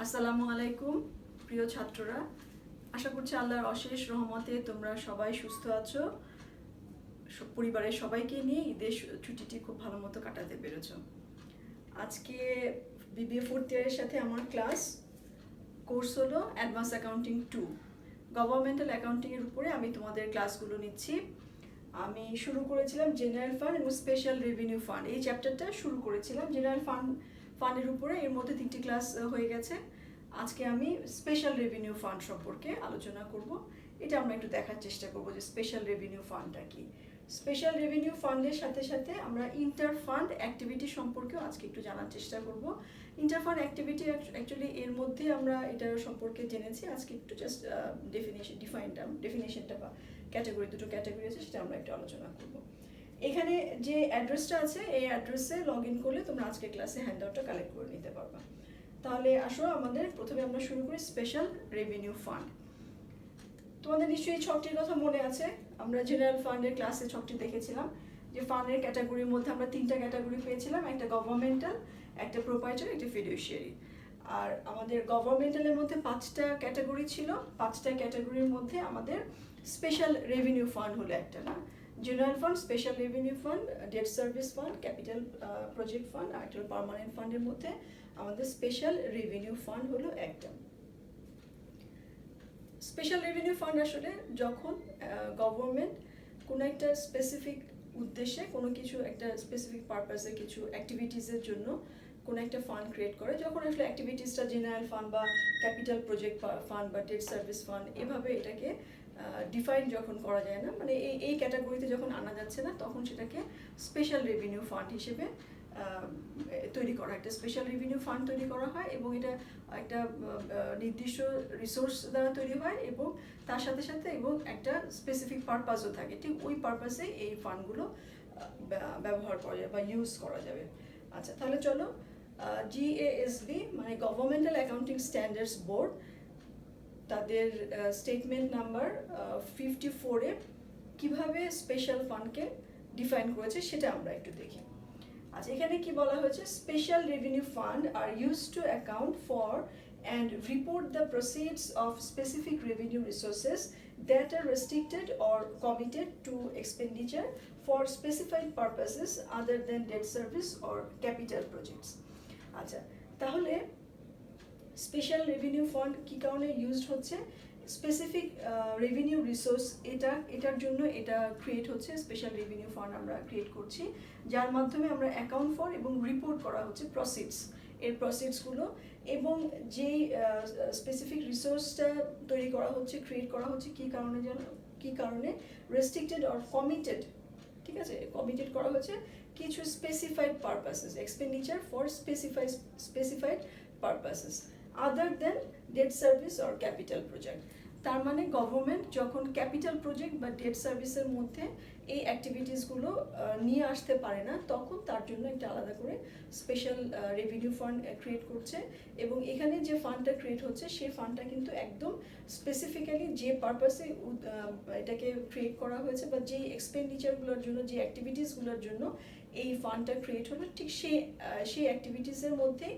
আসসালামু আলাইকুম প্রিয় ছাত্ররা, আশা করছি আল্লাহর অশেষ রহমতে তোমরা সবাই সুস্থ আছো। পরিবারের সবাইকে নিয়ে ঈদের ছুটিটি খুব ভালো মতো কাটাতে পেরেছো। আজকে বিবিএ ফোর্থ ইয়ারের সাথে আমার ক্লাস কোর্স হলো অ্যাডভান্স অ্যাকাউন্টিং 2, গভর্নমেন্টাল অ্যাকাউন্টিংয়ের উপরে আমি তোমাদের ক্লাসগুলো নিচ্ছি। আমি শুরু করেছিলাম জেনারেল ফান্ড এবং স্পেশাল রেভিনিউ ফান্ড, এই চ্যাপ্টারটা শুরু করেছিলাম জেনারেল ফান্ডের উপরে। এর মধ্যে 3টি ক্লাস হয়ে গেছে। আজকে আমি স্পেশাল রেভিনিউ ফান্ড সম্পর্কে আলোচনা করব। এটা আমরা একটু দেখার চেষ্টা করব যে স্পেশাল রেভিনিউ ফান্ডটা কি। স্পেশাল রেভিনিউ ফান্ডের সাথে সাথে আমরা ইন্টার ফান্ড অ্যাক্টিভিটি সম্পর্কেও আজকে একটু জানার চেষ্টা করব। ইন্টার ফান্ড অ্যাক্টিভিটি অ্যাকচুয়ালি এর মধ্যে আমরা এটার সম্পর্কে জেনেছি। আজকে একটু জাস্ট ডেফিনেশনটা বা দুটো ক্যাটাগরি আছে, সেটা আমরা একটু আলোচনা করব। এখানে যে অ্যাড্রেসটা আছে এই অ্যাড্রেসে লগ ইন করলে তোমরা আজকে ক্লাসে হ্যান্ডআউটটা কালেক্ট করে নিতে পারবা। তাহলে আসো আমাদের প্রথমে আমরা শুরু করি স্পেশাল রেভিনিউ ফান্ড। তোমাদের নিশ্চয়ই ছকটির কথা মনে আছে, আমরা জেনারেল ফান্ডের ক্লাসে ছকটি দেখেছিলাম যে ফান্ডের ক্যাটাগরির মধ্যে আমরা 3টা ক্যাটাগরি পেয়েছিলাম, একটা গভর্নমেন্টাল, একটা প্রোপাইটারি, একটা ফিডুশিয়ারি। আর আমাদের গভর্নমেন্টালের মধ্যে 5টা ক্যাটাগরি ছিল। 5টা ক্যাটাগরির মধ্যে আমাদের স্পেশাল রেভিনিউ ফান্ড হলো একটা, না? General fund, special revenue fund, debt service fund, capital project fund আর একটা পার্মানেন্ট ফান্ডের মধ্যে আমাদের স্পেশাল রেভিনিউ ফান্ড হলো একটা। স্পেশাল রেভিনিউ ফান্ড আসলে যখন গভর্নমেন্ট কোনো একটা স্পেসিফিক উদ্দেশ্যে কোনো কিছু একটা স্পেসিফিক পারপাসে কিছু অ্যাক্টিভিটিসের জন্য কোনো একটা ফান্ড ক্রিয়েট করে, যখন আসলে অ্যাক্টিভিটিসটা জেনারেল ফান্ড বা ক্যাপিটাল প্রজেক্ট ফান্ড বা ডেট সার্ভিস ফান্ড এভাবে এটাকে ডিফাইন যখন করা যায় না, মানে এই ক্যাটাগরিতে যখন আনা যাচ্ছে না, তখন সেটাকে স্পেশাল রেভিনিউ ফান্ড হিসেবে তৈরি করা, একটা স্পেশাল রেভিনিউ ফান্ড তৈরি করা হয় এবং এটা একটা নির্দিষ্ট রিসোর্স দ্বারা তৈরি হয় এবং তার সাথে সাথে এবং একটা স্পেসিফিক পারপাসও থাকে। ঠিক ওই পারপাসে এই ফান্ডগুলো ব্যবহার করা যাবে বা ইউজ করা যাবে। আচ্ছা, তাহলে চলো GASB মানে গভর্নমেন্টাল অ্যাকাউন্টিং স্ট্যান্ডার্ডস বোর্ড তাদের স্টেটমেন্ট নাম্বার 54-এ কীভাবে স্পেশাল ফান্ডকে ডিফাইন করেছে সেটা আমরা একটু দেখি। আচ্ছা, এখানে কি বলা হয়েছে, special revenue fund are use to account for and report the proceeds of specific revenue resources that are restricted or committed to expenditure for specified purposes other than debt service or capital projects. আচ্ছা, তাহলে special revenue fund কী কারণে used হচ্ছে, specific revenue resource এটার জন্য এটা create হচ্ছে। Special revenue fund আমরা create করছি যার মাধ্যমে আমরা অ্যাকাউন্ট ফর এবং রিপোর্ট করা হচ্ছে প্রসিডসগুলো, এবং যেই স্পেসিফিক রিসোর্সটা তৈরি করা হচ্ছে, ক্রিয়েট করা হচ্ছে কী কারণে রেস্ট্রিক্টেড অর কমিটেড, ঠিক আছে, কমিটেড করা হচ্ছে কিছু specified purposes, expenditure for specified purposes other than debt service or capital project. তার মানে গভর্নমেন্ট যখন ক্যাপিটাল প্রজেক্ট বা ডেট সার্ভিসের মধ্যে এই অ্যাক্টিভিটিসগুলো নিয়ে আসতে পারে না, তখন তার জন্য একটা আলাদা করে স্পেশাল রেভিনিউ ফান্ড ক্রিয়েট করছে। এবং এখানে যে ফান্ডটা ক্রিয়েট হচ্ছে সেই ফান্ডটা কিন্তু একদম স্পেসিফিক্যালি যে পারপাসে এটাকে ক্রিয়েট করা হয়েছে বা যেই এক্সপেন্ডিচারগুলোর জন্য, যে অ্যাক্টিভিটিসগুলোর জন্য এই ফান্ডটা ক্রিয়েট হলো, ঠিক সেই অ্যাক্টিভিটিসের মধ্যেই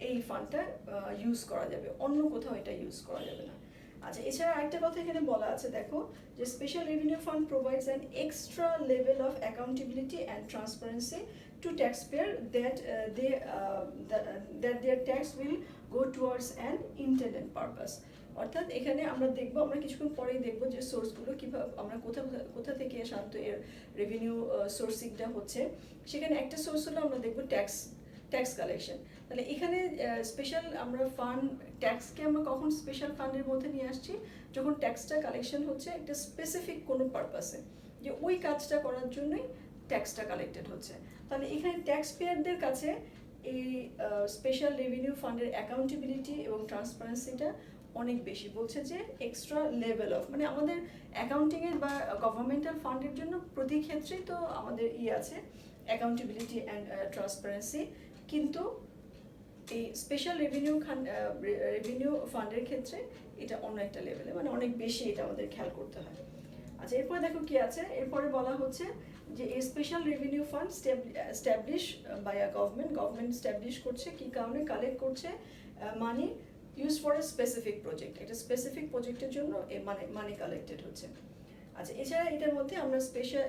এই ফান্ডটা ইউজ করা যাবে, অন্য কোথাও এটা ইউজ করা যাবে না। আচ্ছা, এছাড়া আরেকটা কথা এখানে বলা আছে, দেখো, যে special revenue fund provides an extra level of accountability and transparency to taxpayer that their tax will go towards an intended purpose. অর্থাৎ এখানে আমরা কিছুক্ষণ পরেই দেখবো যে সোর্সগুলো কীভাবে আমরা কোথা থেকে সাধারণত এর রেভিনিউ সোর্সিংটা হচ্ছে। সেখানে একটা সোর্স হলো আমরা দেখবো ট্যাক্স কালেকশন। তাহলে এখানে স্পেশাল আমরা ফান্ড ট্যাক্সকে আমরা কখন স্পেশাল ফান্ডের মধ্যে নিয়ে আসছি, যখন ট্যাক্সটা কালেকশন হচ্ছে একটা স্পেসিফিক কোনো পারপাসে, যে ওই কাজটা করার জন্যই ট্যাক্সটা কালেক্টেড হচ্ছে। তাহলে এখানে ট্যাক্স পেয়ারদের কাছে এই স্পেশাল রেভিনিউ ফান্ডের অ্যাকাউন্টেবিলিটি এবং ট্রান্সপারেন্সিটা অনেক বেশি। বলছে যে এক্সট্রা লেভেল অফ, মানে আমাদের অ্যাকাউন্টিংয়ের বা গভর্নমেন্টাল ফান্ডের জন্য প্রতি ক্ষেত্রেই তো আমাদের আছে অ্যাকাউন্টেবিলিটি অ্যান্ড ট্রান্সপারেন্সি, কিন্তু এই স্পেশাল রেভিনিউ ফান্ডের ক্ষেত্রে এটা অন্য একটা লেভেলে, মানে অনেক বেশি এটা আমাদের খেয়াল করতে হয়। আচ্ছা, এরপরে দেখো কি আছে, এরপরে বলা হচ্ছে যে এই special revenue fund establish by a government establish করছে, কি কারণে কালেক্ট করছে money use for a specific project, একটা স্পেসিফিক প্রজেক্টের জন্য মানি কালেক্টেড হচ্ছে। আচ্ছা, এছাড়া এটার মধ্যে আমরা স্পেশাল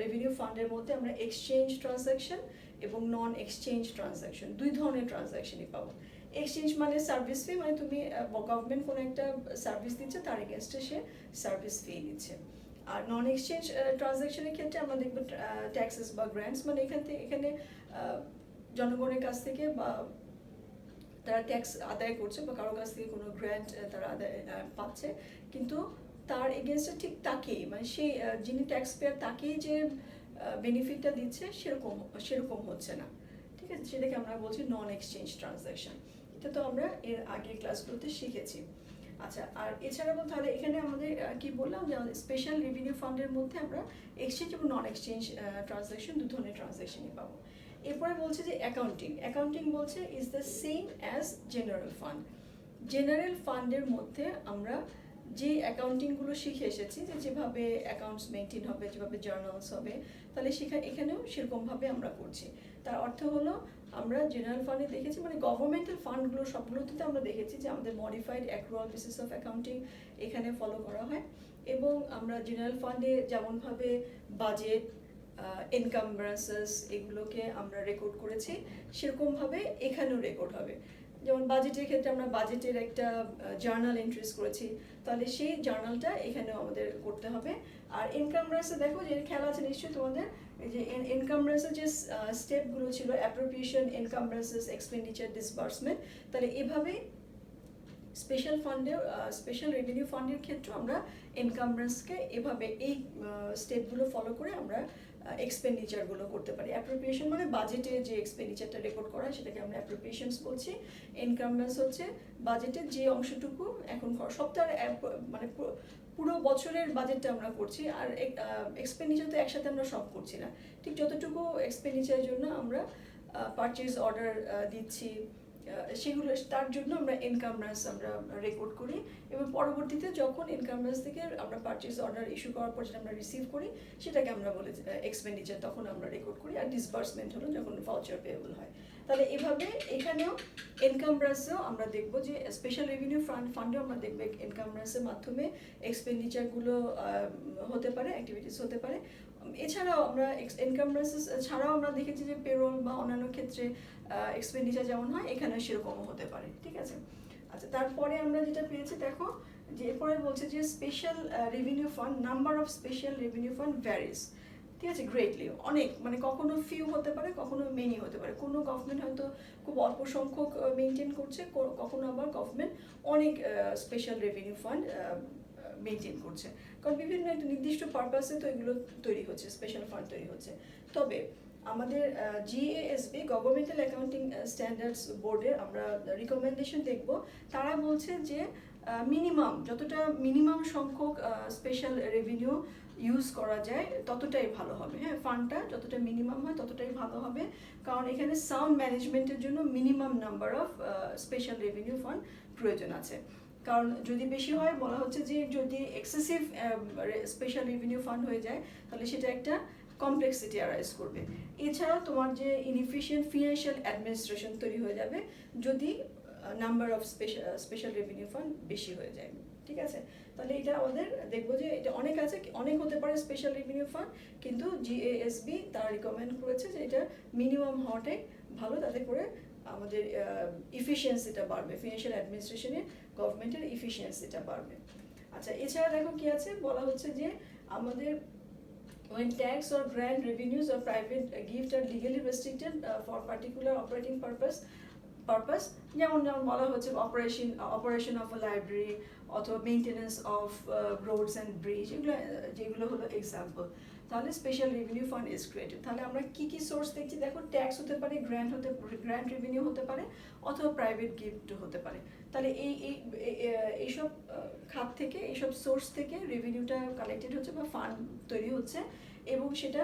রেভিনিউ ফান্ডের মধ্যে আমরা এক্সচেঞ্জ ট্রানজ্যাকশন এবং নন এক্সচেঞ্জ ট্রানজ্যাকশন, দুই ধরনের ট্রানজ্যাকশনই পাবো। এক্সচেঞ্জ মানে সার্ভিস ফি, মানে তুমি গভর্নমেন্ট কোনো একটা সার্ভিস দিচ্ছে, তার এগেনস্টে সে সার্ভিস ফি নিচ্ছে। আর নন এক্সচেঞ্জ ট্রানজ্যাকশনের ক্ষেত্রে আমরা দেখবো ট্যাক্সেস বা গ্র্যান্টস, মানে এখানে জনগণের কাছ থেকে বা তারা ট্যাক্স আদায় করছে বা কারো কাছ থেকে কোনো গ্র্যান্ট তারা আদায় পাচ্ছে, কিন্তু তার এগেনস্টে ঠিক তাকেই, মানে সেই যিনি ট্যাক্স পেয়ার তাকেই যে বেনিফিটটা দিচ্ছে সেরকম হচ্ছে না, ঠিক আছে? সেটাকে আমরা বলছি নন এক্সচেঞ্জ ট্রানজ্যাকশন। এটা তো আমরা এর আগের ক্লাসগুলোতে শিখেছি। আচ্ছা, আর এছাড়াও তাহলে এখানে আমাদের কি বললাম যে আমাদের স্পেশাল রেভিনিউ ফান্ডের মধ্যে আমরা এক্সচেঞ্জ এবং নন এক্সচেঞ্জ ট্রানজ্যাকশন দু ধরনের ট্রানজ্যাকশনই পাবো। এরপরে বলছে যে অ্যাকাউন্টিং বলছে is the same as general fund. General ফান্ডের মধ্যে আমরা যে অ্যাকাউন্টিংগুলো শিখে এসেছি, যে যেভাবে অ্যাকাউন্টস মেনটেন হবে, যেভাবে জার্নালস হবে, তাহলে এখানেও সেরকমভাবে আমরা করছি। তার অর্থ হলো আমরা জেনারেল ফান্ডে দেখেছি, মানে গভর্নমেন্টাল ফান্ডগুলো সবগুলোতে আমরা দেখেছি যে আমাদের modified accrual basis of accounting এখানে ফলো করা হয়। এবং আমরা জেনারেল ফান্ডে যেমনভাবে বাজেট, এনকামব্রান্সেস এগুলোকে আমরা রেকর্ড করেছি, সেরকমভাবে এখানেও রেকর্ড হবে। যেমন বাজেটের ক্ষেত্রে আমরা বাজেটের একটা জার্নাল এন্ট্রিজ করেছি, তাহলে সেই জার্নালটা এখানেও আমাদের করতে হবে। আর এনকামব্রান্সে দেখো যে খেয়াল আছে নিশ্চয়ই তোমাদের, এই যে এনকামব্রান্সের যে স্টেপগুলো ছিল, অ্যাপ্রোপ্রিয়েশন, এনকামব্রান্সেস, এক্সপেন্ডিচার, ডিসবার্সমেন্ট, তাহলে এভাবে স্পেশাল ফান্ডের স্পেশাল রেভিনিউ ফান্ডের ক্ষেত্রে আমরা এনকামব্রান্সকে এভাবে এই স্টেপগুলো ফলো করে আমরা এক্সপেন্ডিচারগুলো করতে পারি। অ্যাপ্রোপ্রিয়েশন মানে বাজেটে যে এক্সপেন্ডিচারটা রেকর্ড করা হয় সেটাকে আমরা অ্যাপ্রোপ্রিয়েশনস বলছি। এনকামব্রান্স হচ্ছে বাজেটের যে অংশটুকু এখন সপ্তাহের মানে পুরো বছরের বাজেটটা আমরা করছি, আর এক্সপেন্ডিচার তো একসাথে আমরা সব করছি না, ঠিক যতটুকু এক্সপেন্ডিচারের জন্য আমরা পারচেজ অর্ডার দিচ্ছি, সেগুলো তার জন্য আমরা এনকামব্রান্স আমরা রেকর্ড করি। এবং পরবর্তীতে যখন এনকামব্রান্স থেকে আমরা পারচেজ অর্ডার ইস্যু করার পর যেটা আমরা রিসিভ করি সেটাকে আমরা বলি এক্সপেন্ডিচার, তখন আমরা রেকর্ড করি। আর ডিসবার্সমেন্ট হলো যখন ভাউচার পেয়েবল হয়। তাহলে এভাবে এখানেও এনকামব্রান্সেও আমরা দেখবো যে স্পেশাল রেভিনিউ ফান্ডেও আমরা দেখবো এনকামব্রান্সের মাধ্যমে এক্সপেন্ডিচারগুলো হতে পারে, অ্যাক্টিভিটিস হতে পারে। এছাড়াও আমরা এনকামব্রান্সেস ছাড়াও আমরা দেখেছি যে পেরোল বা অন্যান্য ক্ষেত্রে এক্সপেন্ডিচার যেমন হয় এখানেও সেরকমও হতে পারে, ঠিক আছে? আচ্ছা, তারপরে আমরা যেটা পেয়েছি দেখো যে এরপরে বলছে যে special revenue fund, number of special revenue fund varies, ঠিক আছে, গ্রেটলি, অনেক, মানে কখনো ফিউ হতে পারে, কখনো মেনি হতে পারে। কোনো গভর্নমেন্ট হয়তো খুব অল্প সংখ্যক মেনটেন করছে, কখনো আবার গভর্নমেন্ট অনেক স্পেশাল রেভিনিউ ফান্ড মেনটেন করছে, কারণ বিভিন্ন একটা নির্দিষ্ট পারপাসে তো এগুলো তৈরি হচ্ছে, স্পেশাল ফান্ড তৈরি হচ্ছে। তবে আমাদের জিএএসবি, গভর্নমেন্টাল অ্যাকাউন্টিং স্ট্যান্ডার্ডস বোর্ডের আমরা রিকমেন্ডেশন দেখব, তারা বলছে যে মিনিমাম, যতটা মিনিমাম সংখ্যক স্পেশাল রেভিনিউ ইউজ করা যায় ততটাই ভালো হবে। হ্যাঁ, ফান্ডটা যতটা মিনিমাম হয় ততটাই ভালো হবে, কারণ এখানে সাউন্ড ম্যানেজমেন্টের জন্য minimum number of special revenue fund প্রয়োজন আছে। কারণ যদি বেশি হয়, বলা হচ্ছে যে যদি এক্সেসিভ স্পেশাল রেভিনিউ ফান্ড হয়ে যায় তাহলে সেটা একটা কমপ্লেক্সিটি অ্যারাইজ করবে। এছাড়াও তোমার যে ইনএফিশিয়েন্ট ফিনান্সিয়াল অ্যাডমিনিস্ট্রেশন তৈরি হয়ে যাবে যদি number of special revenue fund বেশি হয়ে যায়, ঠিক আছে? তাহলে এটা আমাদের দেখবো যে এটা অনেক আছে, অনেক হতে পারে স্পেশাল রেভিনিউ ফান্ড, কিন্তু জিএএসবি তারা রিকমেন্ড করেছে যে এটা মিনিমাম হওয়াটাই ভালো, তাতে করে আমাদের ইফিসিয়েন্সিটা বাড়বে, ফিনান্সিয়াল অ্যাডমিনিস্ট্রেশনের গভর্নমেন্টের ইফিসিয়েন্সিটা বাড়বে। আচ্ছা, এছাড়া দেখো কি আছে, বলা হচ্ছে যে আমাদের when tax or grant revenues or private gift are legally restricted for particular operating purpose, যেমন বলা হচ্ছে অপারেশন অফ আ লাইব্রেরি অথবা maintenance of roads and bridge, যেগুলো হলো এক্সাম্পল, তাহলে special revenue fund is created. তাহলে আমরা কি কি সোর্স দেখছি দেখো, ট্যাক্স হতে পারে, গ্র্যান্ট রেভিনিউ হতে পারে, অথবা প্রাইভেট গিফট হতে পারে। তাহলে এইসব খাত থেকে, এইসব সোর্স থেকে রেভিনিউটা কালেক্টেড হচ্ছে বা ফান্ড তৈরি হচ্ছে, এবং সেটা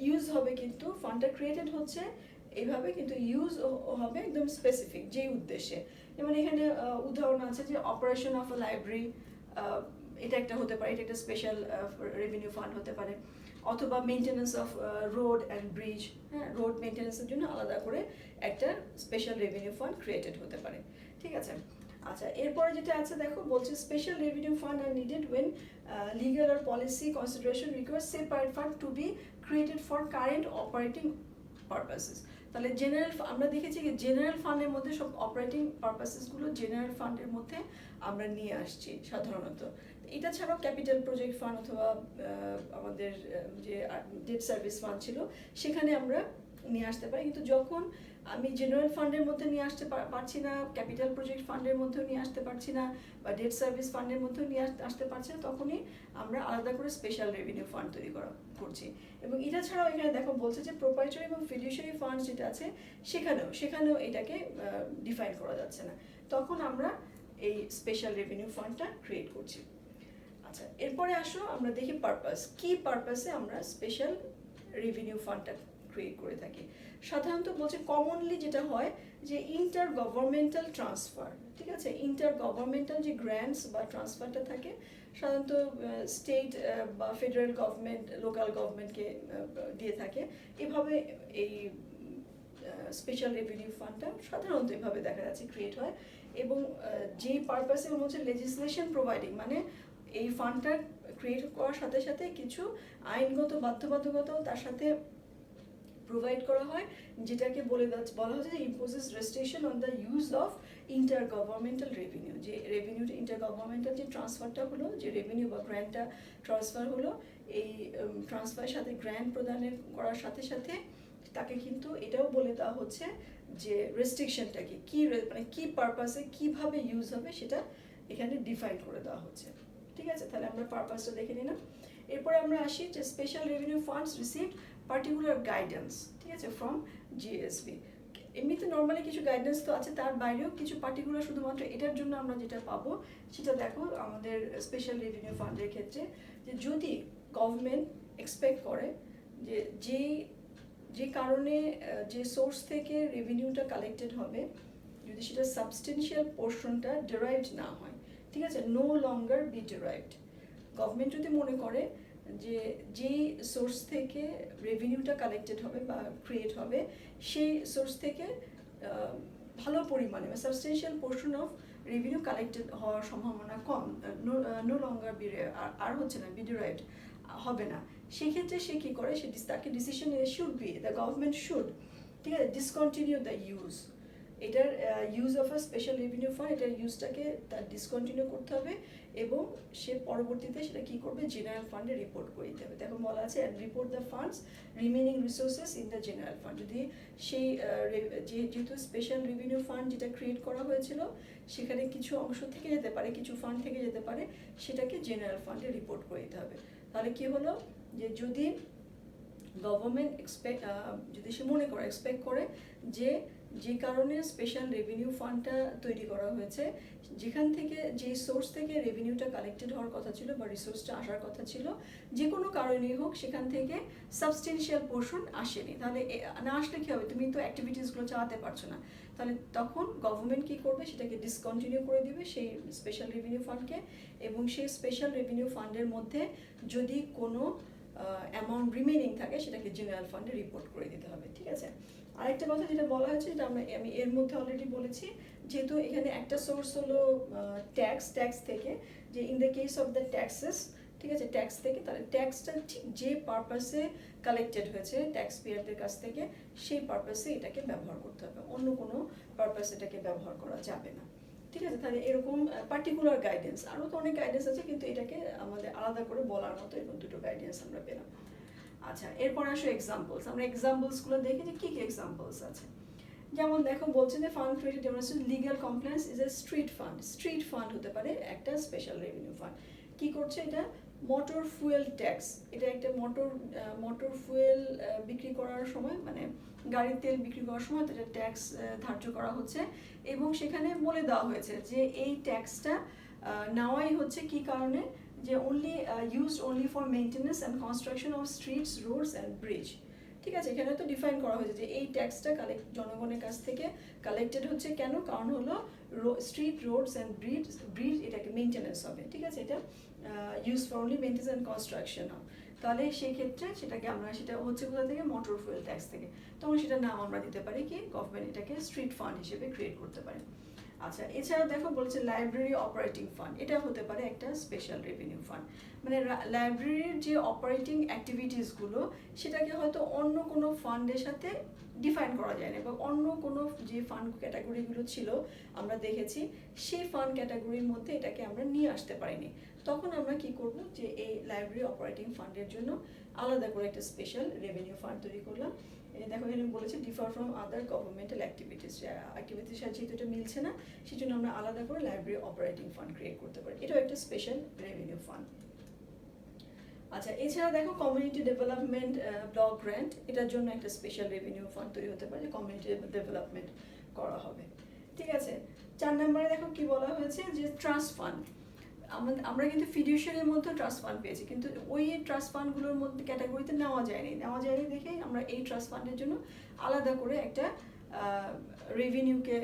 ইউজ হবে, কিন্তু ফান্ডটা ক্রিয়েটেড হচ্ছে এইভাবে, কিন্তু ইউজ হবে একদম স্পেসিফিক যেই উদ্দেশ্যে। যেমন এখানে উদাহরণ আছে যে অপারেশন অফ আ লাইব্রেরি, এটা একটা হতে পারে, এটা একটা স্পেশাল রেভিনিউ ফান্ড হতে পারে, অথবা maintenance of road and bridge, হ্যাঁ, রোড মেনটেনেন্সের জন্য আলাদা করে একটা স্পেশাল রেভিনিউ ফান্ড ক্রিয়েটেড হতে পারে, ঠিক আছে? আচ্ছা, এরপরে যেটা আছে দেখো, বলছে special revenue fund are needed when legal or policy consideration requires separate fund to be created for current operating purposes. তাহলে জেনারেল, আমরা দেখেছি কি জেনারেল ফান্ডের মধ্যে সব অপারেটিং পারপাসেসগুলো জেনারেল ফান্ডের মধ্যে আমরা নিয়ে আসছি সাধারণত। এটা ছাড়াও ক্যাপিটাল প্রজেক্ট ফান্ড অথবা আমাদের যে ডেট সার্ভিস ফান্ড ছিল সেখানে আমরা নিয়ে আসতে পারি। কিন্তু যখন আমি জেনারেল ফান্ডের মধ্যে নিয়ে আসতে পারছি না, ক্যাপিটাল প্রজেক্ট ফান্ডের মধ্যেও নিয়ে আসতে পারছি না, বা ডেট সার্ভিস ফান্ডের মধ্যেও নিয়ে আসতে পারছি না, তখনই আমরা আলাদা করে স্পেশাল রেভিনিউ ফান্ড তৈরি করছি। এবং এটা ছাড়াও এখানে দেখো বলছে যে প্রোপ্রাইটারি এবং ফিডুশিয়ারি ফান্ড যেটা আছে সেখানেও এটাকে ডিফাইন করা যাচ্ছে না, তখন আমরা এই স্পেশাল রেভিনিউ ফান্ডটা ক্রিয়েট করছি। আচ্ছা, এরপরে আসো আমরা দেখি পারপাস, কি পারপাসে আমরা স্পেশাল রেভিনিউ ফান্ডটা ক্রিয়েট করে থাকি। সাধারণত বলছে কমনলি যেটা হয় যে ইন্টার গভর্নমেন্টাল ট্রান্সফার, ঠিক আছে, ইন্টার গভর্নমেন্টাল যে গ্র্যান্টস বা ট্রান্সফারটা থাকে সাধারণত স্টেট বা ফেডারেল গভর্নমেন্ট লোকাল গভর্নমেন্টকে দিয়ে থাকে, এভাবে এই স্পেশাল রেভিনিউ ফান্ডটা সাধারণত এভাবে দেখা যাচ্ছে ক্রিয়েট হয়। এবং যেই পারপাসে হচ্ছে লেজিসলেশন প্রোভাইডিং, মানে এই ফান্ডটা ক্রিয়েট করার সাথে সাথে কিছু আইনগত বাধ্যবাধকতাও তার সাথে প্রোভাইড করা হয়, যেটাকে বলা হচ্ছে যে imposes restriction on the use of inter governmental revenue. যে রেভিনিউটা ইন্টার গভর্নমেন্টাল যে ট্রান্সফারটা হলো, যে রেভিনিউ বা গ্র্যান্টটা ট্রান্সফার হলো, এই ট্রান্সফারের সাথে গ্র্যান্ট প্রদানের করার সাথে সাথে তাকে কিন্তু এটাও বলে দেওয়া হচ্ছে যে রেস্ট্রিকশনটা কি মানে কি পারপাসে কিভাবে ইউজ হবে সেটা এখানে ডিফাইন করে দেওয়া হচ্ছে। ঠিক আছে, তাহলে আমরা পারপাসটা দেখে নিলাম। এরপরে আমরা আসি যে special revenue funds received particular guidance, ঠিক আছে, ফ্রম জিএসবি। এমনিতে নর্মালি কিছু গাইডেন্স তো আছে, তার বাইরেও কিছু পার্টিকুলার শুধুমাত্র এটার জন্য আমরা যেটা পাবো সেটা দেখো আমাদের স্পেশাল রেভিনিউ ফান্ডের ক্ষেত্রে, যে যদি গভর্নমেন্ট এক্সপেক্ট করে যে যে কারণে যে সোর্স থেকে রেভিনিউটা কালেক্টেড হবে যদি সেটা সাবস্টেন্সিয়াল পোর্শনটা ডিরাইভড না হয়, ঠিক আছে, no longer be derived. Government যদি মনে করে যে যেই সোর্স থেকে রেভিনিউটা কালেক্টেড হবে বা ক্রিয়েট হবে সেই সোর্স থেকে ভালো পরিমাণে বা substantial portion of revenue collected হওয়ার সম্ভাবনা কম, নো লঙ্গার বি আর হচ্ছে না, বি ডিরাইভড হবে না, সেক্ষেত্রে সে কী করে, তাকে decision should be the government should, ঠিক আছে, ডিসকন্টিনিউ দ্য ইউজ, এটার use of a special revenue fund, এটার ইউজটাকে তার ডিসকন্টিনিউ করতে হবে এবং সে পরবর্তীতে সেটা কী করবে, জেনারেল ফান্ডে রিপোর্ট করে দিতে হবে। দেখো বলা আছে report the funds remaining resources in the general fund. যদি সেই যেহেতু স্পেশাল রেভিনিউ ফান্ড যেটা ক্রিয়েট করা হয়েছিল সেখানে কিছু অংশ থেকে যেতে পারে, কিছু ফান্ড থেকে যেতে পারে, সেটাকে জেনারেল ফান্ডে রিপোর্ট করে দিতে হবে। তাহলে কী হলো, যে যদি গভর্নমেন্ট যদি সে মনে করে এক্সপেক্ট করে যে কারণে স্পেশাল রেভিনিউ ফান্ডটা তৈরি করা হয়েছে, যেখান থেকে যে সোর্স থেকে রেভিনিউটা কালেক্টেড হওয়ার কথা ছিল বা রিসোর্সটা আসার কথা ছিল, যে কোনো কারণেই হোক সেখান থেকে সাবস্টেন্সিয়াল পোর্শন আসেনি, তাহলে না আসলে কী হবে, তুমি তো অ্যাক্টিভিটিসগুলো চালাতে পারছো না, তাহলে তখন গভর্নমেন্ট কী করবে, সেটাকে ডিসকন্টিনিউ করে দিবে সেই স্পেশাল রেভিনিউ ফান্ডকে, এবং সেই স্পেশাল রেভিনিউ ফান্ডের মধ্যে যদি কোনো অ্যামাউন্ট রিমেনিং থাকে সেটাকে জেনারেল ফান্ডে রিপোর্ট করে দিতে হবে। ঠিক আছে, আরেকটা কথা যেটা বলা হয়েছে, যেটা আমি এর মধ্যে অলরেডি বলেছি, যেহেতু এখানে একটা সোর্স হলো ট্যাক্স থেকে, যে in the case of the taxes, ঠিক আছে, ট্যাক্স থেকে, তাহলে ট্যাক্সটা ঠিক যে পারপাসে কালেক্টেড হয়েছে ট্যাক্স পেয়ারদের কাছ থেকে সেই পারপাসে এটাকে ব্যবহার করতে হবে, অন্য কোনো পারপাসে এটাকে ব্যবহার করা যাবে না। ঠিক আছে, তাহলে এরকম পার্টিকুলার গাইডেন্স, আরও তো অনেক গাইডেন্স আছে, কিন্তু এটাকে আমাদের আলাদা করে বলার মতো এরকম দুটো গাইডেন্স আমরা পেলাম। আচ্ছা, এরপর আসো এক্সাম্পলস। আমরা এক্সাম্পলসগুলো দেখি যে কী কী এক্সাম্পলস আছে। যেমন দেখো বলছে যে fund created demonstrate legal compliance is a street fund. Street fund হতে পারে একটা স্পেশাল রেভিনিউ ফান্ড। কী করছে এটা, মোটর ফুয়েল ট্যাক্স, এটা একটা মোটর ফুয়েল বিক্রি করার সময়, মানে গাড়ির তেল বিক্রি করার সময় এটা ট্যাক্স ধার্য করা হচ্ছে, এবং সেখানে বলে দেওয়া হয়েছে যে এই ট্যাক্সটা নেওয়াই হচ্ছে কী কারণে, যে used only for maintenance and construction of streets, roads and bridge। ঠিক আছে, এখানে তো ডিফাইন করা হয়েছে যে এই ট্যাক্সটা জনগণের কাছ থেকে কালেক্টেড হচ্ছে কেন, কারণ হলো স্ট্রিট, রোডস অ্যান্ড ব্রিজ এটাকে মেনটেন্যান্স হবে। ঠিক আছে, এটা use for only maintenance and construction হবে। তাহলে সেই ক্ষেত্রে সেটা হচ্ছে কোথা থেকে, মোটর ফুয়েল ট্যাক্স থেকে, তখন সেটার নাম আমরা দিতে পারি কি, গভর্নমেন্ট এটাকে স্ট্রিট ফান্ড হিসেবে ক্রিয়েট করতে পারে। আচ্ছা, এছাড়া দেখো বলছে লাইব্রেরি অপারেটিং ফান্ড, এটা হতে পারে একটা স্পেশাল রেভিনিউ ফান্ড। মানে লাইব্রেরির যে অপারেটিং অ্যাক্টিভিটিসগুলো সেটাকে হয়তো অন্য কোনো ফান্ডের সাথে ডিফাইন করা যায় না, বা অন্য কোনো যে ফান্ড ক্যাটাগরিগুলো ছিল আমরা দেখেছি সেই ফান্ড ক্যাটাগরির মধ্যে এটাকে আমরা নিয়ে আসতে পারিনি। তখন আমরা কি করব, যে এই লাইব্রেরি অপারেটিং ফান্ডের জন্য আলাদা করে একটা স্পেশাল রেভিনিউ ফান্ড তৈরি করলাম। দেখো এখানে বলেছে differ from other governmental activities, অ্যাক্টিভিটির সাথে যেহেতু এটা মিলছে না সেই জন্য আমরা আলাদা করে লাইব্রেরি অপারেটিং ফান্ড ক্রিয়েট করতে পারি, এটাও একটা স্পেশাল রেভিনিউ ফান্ড। আচ্ছা, এছাড়া দেখো কমিউনিটি ডেভেলপমেন্ট ব্লক গ্র্যান্ট, এটার জন্য একটা স্পেশাল রেভিনিউ ফান্ড তৈরি হতে পারে, কমিউনিটি ডেভেলপমেন্ট করা হবে। ঠিক আছে, 4 নম্বরে দেখো কি বলা হয়েছে, যে ট্রাস্ট ফান্ড। আমরা কিন্তু ফিডিউশিয়ারির মধ্যে ট্রাস্ট ফান্ড পেয়েছি, কিন্তু ওই ট্রাস্ট ফান্ডগুলোর মধ্যে ক্যাটাগরিতে নেওয়া যায়নি দেখেই আমরা এই ট্রাস্ট ফান্ডের জন্য আলাদা করে একটা রেভিনিউকে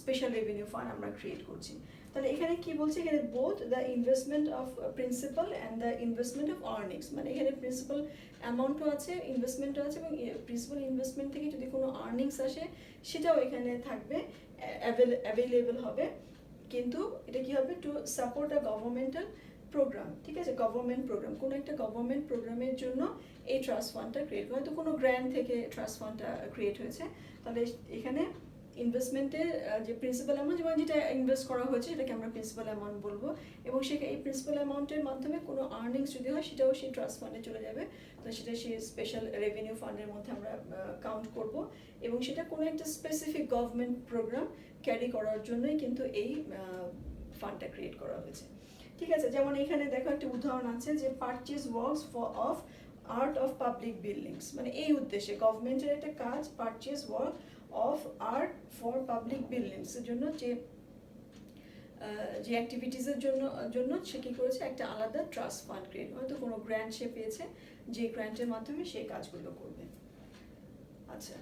স্পেশাল রেভিনিউ ফান্ড আমরা ক্রিয়েট করছি। তাহলে এখানে কি বলছে, এখানে both the investment of principal and the investment of earnings, মানে এখানে প্রিন্সিপাল অ্যামাউন্টও আছে, ইনভেস্টমেন্টও আছে, এবং প্রিন্সিপাল ইনভেস্টমেন্ট থেকে যদি কোনো আর্নিংস আসে সেটাও এখানে থাকবে, অ্যাভেলেবল হবে। কিন্তু এটা কি হবে, to support a governmental programme. ঠিক আছে, গভর্নমেন্ট প্রোগ্রাম, কোনো একটা গভর্নমেন্ট প্রোগ্রামের জন্য এই ট্রাস্ট ফান্ডটা ক্রিয়েট করা, হয়তো কোনো গ্র্যান্ট থেকে ট্রাস্ট ফান্ডটা ক্রিয়েট হয়েছে। তাহলে এখানে ইনভেস্টমেন্টের যে প্রিন্সিপাল অ্যামাউন্ট, যেমন যেটা ইনভেস্ট করা হয়েছে সেটাকে আমরা প্রিন্সিপাল অ্যামাউন্ট বলবো, এবং এই প্রিন্সিপাল অ্যামাউন্টের মাধ্যমে কোনো আর্নিংস যদি হয় সেটাও সেই ট্রাস্ট ফান্ডে চলে যাবে। তো সেটা সেই স্পেশাল রেভিনিউ ফান্ডের মধ্যে আমরা কাউন্ট করব, এবং সেটা কোনো একটা স্পেসিফিক গভর্নমেন্ট প্রোগ্রাম ক্যারি করার জন্যই কিন্তু এই ফান্ডটা ক্রিয়েট করা হয়েছে। ঠিক আছে, যেমন এখানে দেখো একটা উদাহরণ আছে, যে purchase works of art of public buildings, মানে এই উদ্দেশ্যে গভর্নমেন্টের একটা কাজ, purchase work of art for public buildings এর জন্য যে অ্যাক্টিভিটিসের জন্য সে কী করেছে, একটা আলাদা ট্রাস্ট ফান্ড ক্রিয়েট, হয়তো কোনো গ্র্যান্ট সে পেয়েছে, যে গ্র্যান্টের মাধ্যমে সেই কাজগুলো করবে। আচ্ছা,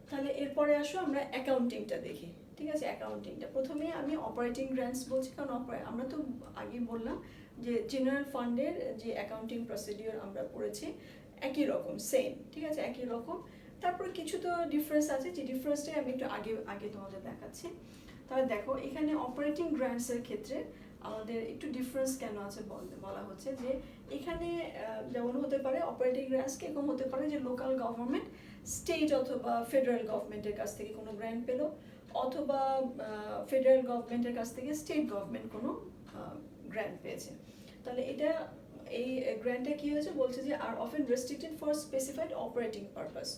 তাহলে এরপরে আসো আমরা অ্যাকাউন্টিংটা দেখি। ঠিক আছে, অ্যাকাউন্টিংটা প্রথমে আমি অপারেটিং গ্র্যান্টস বলছি, কারণ আমরা তো আগে বললাম যে জেনারেল ফান্ডের যে অ্যাকাউন্টিং প্রসিডিওর আমরা পড়েছি একই রকম, সেম। ঠিক আছে, একই রকম। তারপর কিছু তো ডিফারেন্স আছে, যে ডিফারেন্সটাই আমি একটু আগে তোমাদের দেখাচ্ছি। তাহলে দেখো এখানে অপারেটিং গ্র্যান্টসের ক্ষেত্রে আমাদের একটু ডিফারেন্স কেন আছে বলা হচ্ছে, যে এখানে যেমন হতে পারে অপারেটিং গ্র্যান্টস কিরকম হতে পারে, যে লোকাল গভর্নমেন্ট, স্টেট অথবা ফেডারেল গভর্নমেন্টের কাছ থেকে কোনো গ্র্যান্ট পেলো, অথবা ফেডারেল গভর্নমেন্টের কাছ থেকে স্টেট গভর্নমেন্ট কোনো গ্র্যান্ট পেয়েছে। তাহলে এই গ্র্যান্টে কি হয়েছে, বলছে যে are often restricted for specified operating purpose.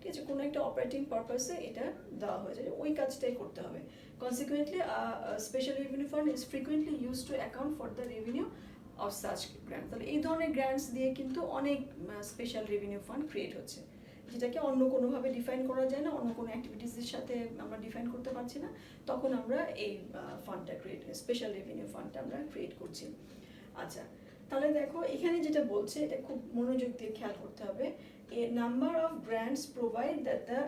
ঠিক আছে, কোনো একটা অপারেটিং পারপাসে এটা দেওয়া হয়েছে, ওই কাজটাই করতে হবে। Consequently special revenue fund is frequently use to account for the revenue of such grant. তাহলে এই ধরনের গ্র্যান্টস দিয়ে কিন্তু অনেক স্পেশাল রেভিনিউ ফান্ড ক্রিয়েট হচ্ছে, যেটাকে অন্য কোনোভাবে ডিফাইন করা যায় না, অন্য কোনো অ্যাক্টিভিটিসের সাথে আমরা ডিফাইন করতে পারছি না, তখন আমরা এই ফান্ডটা স্পেশাল রেভিনিউ ফান্ডটা আমরা ক্রিয়েট করছি। আচ্ছা, তাহলে দেখো এখানে যেটা বলছে, এটা খুব মনোযোগ দিয়ে খেয়াল করতে হবে। A number of grants provide that the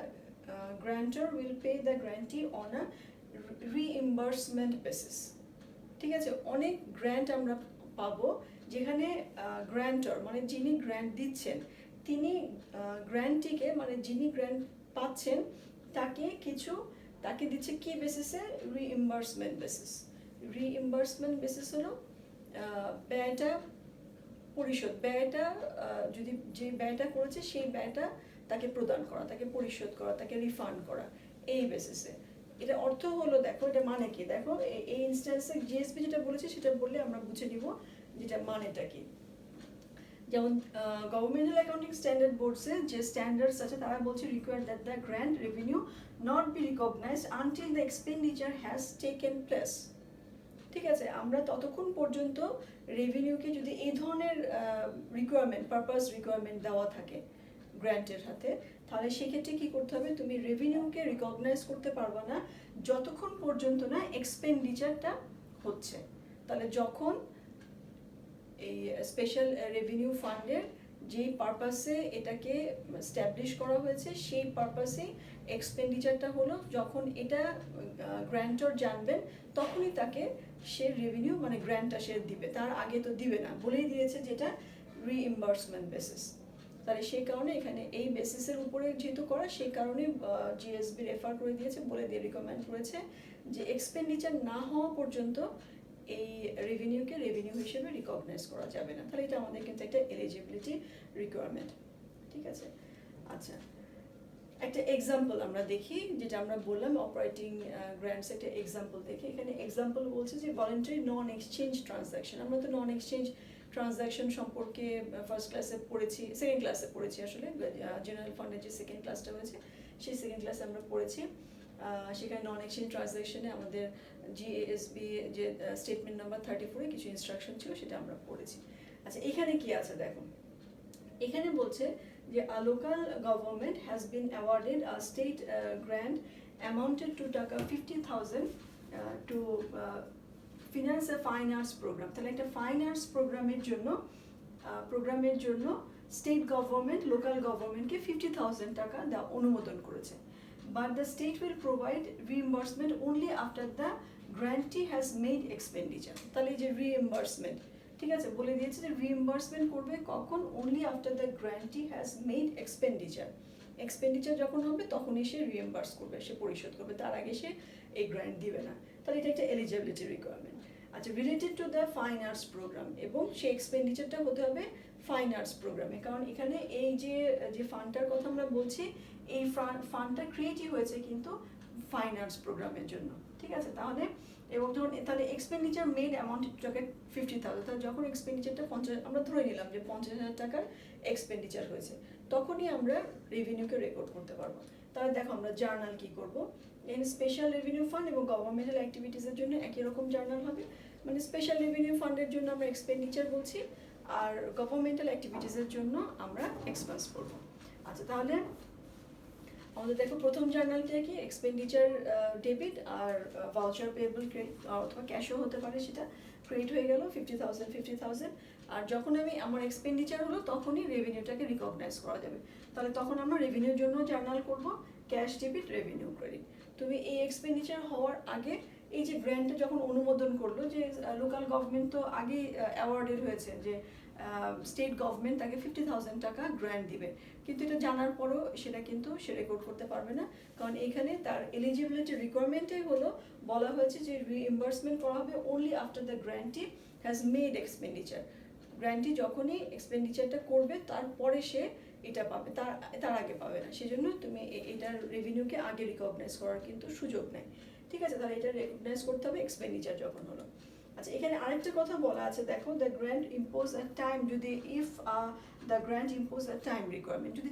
grantor will pay the grantee on a reimbursement basis. ঠিক আছে, অনেক গ্র্যান্ট আমরা পাবো যেখানে গ্র্যান্টার মানে যিনি গ্র্যান্ট দিচ্ছেন তিনি গ্র্যান্টটিকে, মানে যিনি গ্র্যান্ট পাচ্ছেন তাকে দিচ্ছে কি বেসিসে, রিইম্বার্সমেন্ট বেসিস। রিইম্বার্সমেন্ট বেসিস হলো ব্যয়টা পরিশোধ, যদি যে ব্যয়টা করেছে সেই ব্যয়টা তাকে প্রদান করা, তাকে পরিশোধ করা, তাকে রিফান্ড করা, এই বেসিসে। এটা অর্থ হলো, দেখো এটা মানে কি, দেখো এই ইনস্ট্যান্সে জিএসপি যেটা বলেছে সেটা বললে আমরা বুঝে নিব যেটা মানেটা কি। যেমন গভর্নমেন্টাল অ্যাকাউন্টিং স্ট্যান্ডার্ড বোর্ডসে যে স্ট্যান্ডার্ডস আছে তারা বলছে require that the grant revenue not be recognised until the expenditure has taken place. ঠিক আছে, আমরা ততক্ষণ পর্যন্ত রেভিনিউকে যদি এই ধরনের পারপাস রিকোয়ারমেন্ট দেওয়া থাকে গ্র্যান্টের হাতে, তাহলে সেক্ষেত্রে কি করতে হবে, তুমি রেভিনিউকে রিকগনাইজ করতে পারবে না যতক্ষণ পর্যন্ত না এক্সপেন্ডিচারটা হচ্ছে। তাহলে যখন এই স্পেশাল রেভিনিউ ফান্ডের যেই পারপাসে এটাকে স্ট্যাবলিশ করা হয়েছে সেই পারপাসেই এক্সপেন্ডিচারটা হলো, যখন এটা গ্র্যান্টর জানবেন তখনই তাকে সে রেভিনিউ মানে গ্র্যান্টটা সে দিবে, তার আগে তো দিবে না, বলেই দিয়েছে যেটা রিইম্বার্সমেন্ট বেসিস। তাহলে সেই কারণে এখানে এই বেসিসের উপরে যেহেতু করা, সেই কারণে জিএসবি রেফার করে দিয়েছে, বলে দিয়ে রিকমেন্ড করেছে যে এক্সপেন্ডিচার না হওয়া পর্যন্ত এই রেভিনিউকে রেভিনিউ হিসেবে রিকগনাইজ করা যাবে না। তাহলে এটা আমাদের কিন্তু একটা এলিজিবিলিটি রিকোয়ারমেন্ট, ঠিক আছে। আচ্ছা, একটা এক্সাম্পল আমরা দেখি, যেটা আমরা বললাম অপারেটিং গ্র্যান্টস একটা এক্সাম্পল দেখি। এখানে এক্সাম্পল বলছে যে ভলান্টারি নন এক্সচেঞ্জ ট্রানজাকশন। আমরা তো নন এক্সচেঞ্জ ট্রানজাকশন সম্পর্কে ফার্স্ট ক্লাসে পড়েছি, সেকেন্ড ক্লাসে পড়েছি আসলে, জেনারেল ফান্ডের যে সেকেন্ড ক্লাসটা হয়েছে সেই সেকেন্ড ক্লাসে আমরা পড়েছি। সেখানে নন এক্সচেঞ্জ ট্রানজাকশনে আমাদের জিএসবি যে স্টেটমেন্ট নাম্বার 34-এ কিছু ইনস্ট্রাকশন ছিল সেটা আমরা পড়েছি। আচ্ছা, এখানে কি আছে দেখো, এখানে বলছে যে a local government has been awarded a state grant amounted to টাকা 50,000 to finance a fine arts program। তাহলে একটা ফাইন আর্টস প্রোগ্রামের জন্য স্টেট গভর্নমেন্ট লোকাল গভর্নমেন্টকে 50,000 টাকা দেওয়া অনুমোদন করেছে। But the state will provide reimbursement only after the grantee has made expenditure। তাহলে এই যে রিইম্বার্সমেন্ট, ঠিক আছে, বলে দিয়েছে যে রিইম্বার্সমেন্ট করবে কখন, only after the grantee has made expenditure. Expenditure যখন হবে তখনই সে রিইম্বার্স করবে, সে পরিশোধ করবে, তার আগে সে এই গ্র্যান্ট দিবে না। তাহলে এটা একটা এলিজিবিলিটি রিকোয়ারমেন্ট। আচ্ছা, related to the fine arts programme, এবং সেই এক্সপেন্ডিচারটা হতে হবে ফাইন আর্টস প্রোগ্রামে। কারণ এখানে এই যে ফান্ডটার কথা আমরা বলছি, এই ফান্ডটা ক্রিয়েটই হয়েছে কিন্তু ফাইন আর্টস প্রোগ্রামের জন্য, ঠিক আছে। তাহলে এবং যখন তাহলে এক্সপেন্ডিচার মেড অ্যামাউন্ট টাকা 50,000, তাহলে যখন এক্সপেন্ডিচারটা 50, আমরা ধরে নিলাম যে 50,000 টাকার এক্সপেন্ডিচার হয়েছে, তখনই আমরা রেভিনিউকে রেকর্ড করতে পারবো। তাহলে দেখো আমরা জার্নাল কি করব, এই স্পেশাল রেভিনিউ ফান্ড এবং গভর্নমেন্টাল অ্যাক্টিভিটিসের জন্য একই রকম জার্নাল হবে। মানে স্পেশাল রেভিনিউ ফান্ডের জন্য আমরা এক্সপেন্ডিচার বলছি, আর গভর্নমেন্টাল অ্যাক্টিভিটিসের জন্য আমরা এক্সপেন্স করব। আচ্ছা, তাহলে আমাদের দেখো প্রথম জার্নালটা কি, এক্সপেন্ডিচার ডেবিট আর ভাউচার পেয়েবল ক্রেডিট অথবা ক্যাশও হতে পারে, সেটা ক্রেডিট হয়ে গেল 50,000। আর যখন আমার এক্সপেন্ডিচার হলো তখনই রেভিনিউটাকে রিকগনাইজ করা যাবে। তাহলে তখন আমরা রেভিনিউর জন্য জার্নাল করব, ক্যাশ ডেবিট রেভিনিউ ক্রেডিট। তুমি এই এক্সপেন্ডিচার হওয়ার আগে এই যে গ্র্যান্টটা যখন অনুমোদন করলো, যে লোকাল গভর্নমেন্ট তো আগেই অ্যাওয়ার্ডেড হয়েছে যে স্টেট গভর্নমেন্ট তাকে 50,000 টাকা গ্র্যান্ট দিবে, কিন্তু এটা জানার পরও সেটা কিন্তু সে রেকর্ড করতে পারবে না। কারণ এখানে তার এলিজিবিলিটি রিকোয়ারমেন্টটাই হলো, বলা হয়েছে যে রিইম্বার্সমেন্ট করা হবে only after the grantee has made expenditure. Grantee যখনই এক্সপেন্ডিচারটা করবে তারপরে সে এটা পাবে, তার আগে পাবে না। সেজন্য তুমি এটার রেভিনিউকে আগে রিকগনাইজ করার কিন্তু সুযোগ নেই, ঠিক আছে। তাহলে এটা রেকগনাইজ করতে হবে এক্সপেন্ডিচার যখন হলো। আচ্ছা, এখানে আরেকটা কথা বলা আছে দেখো, the grant impose a time, যদি if the grant impose a time requirement, যদি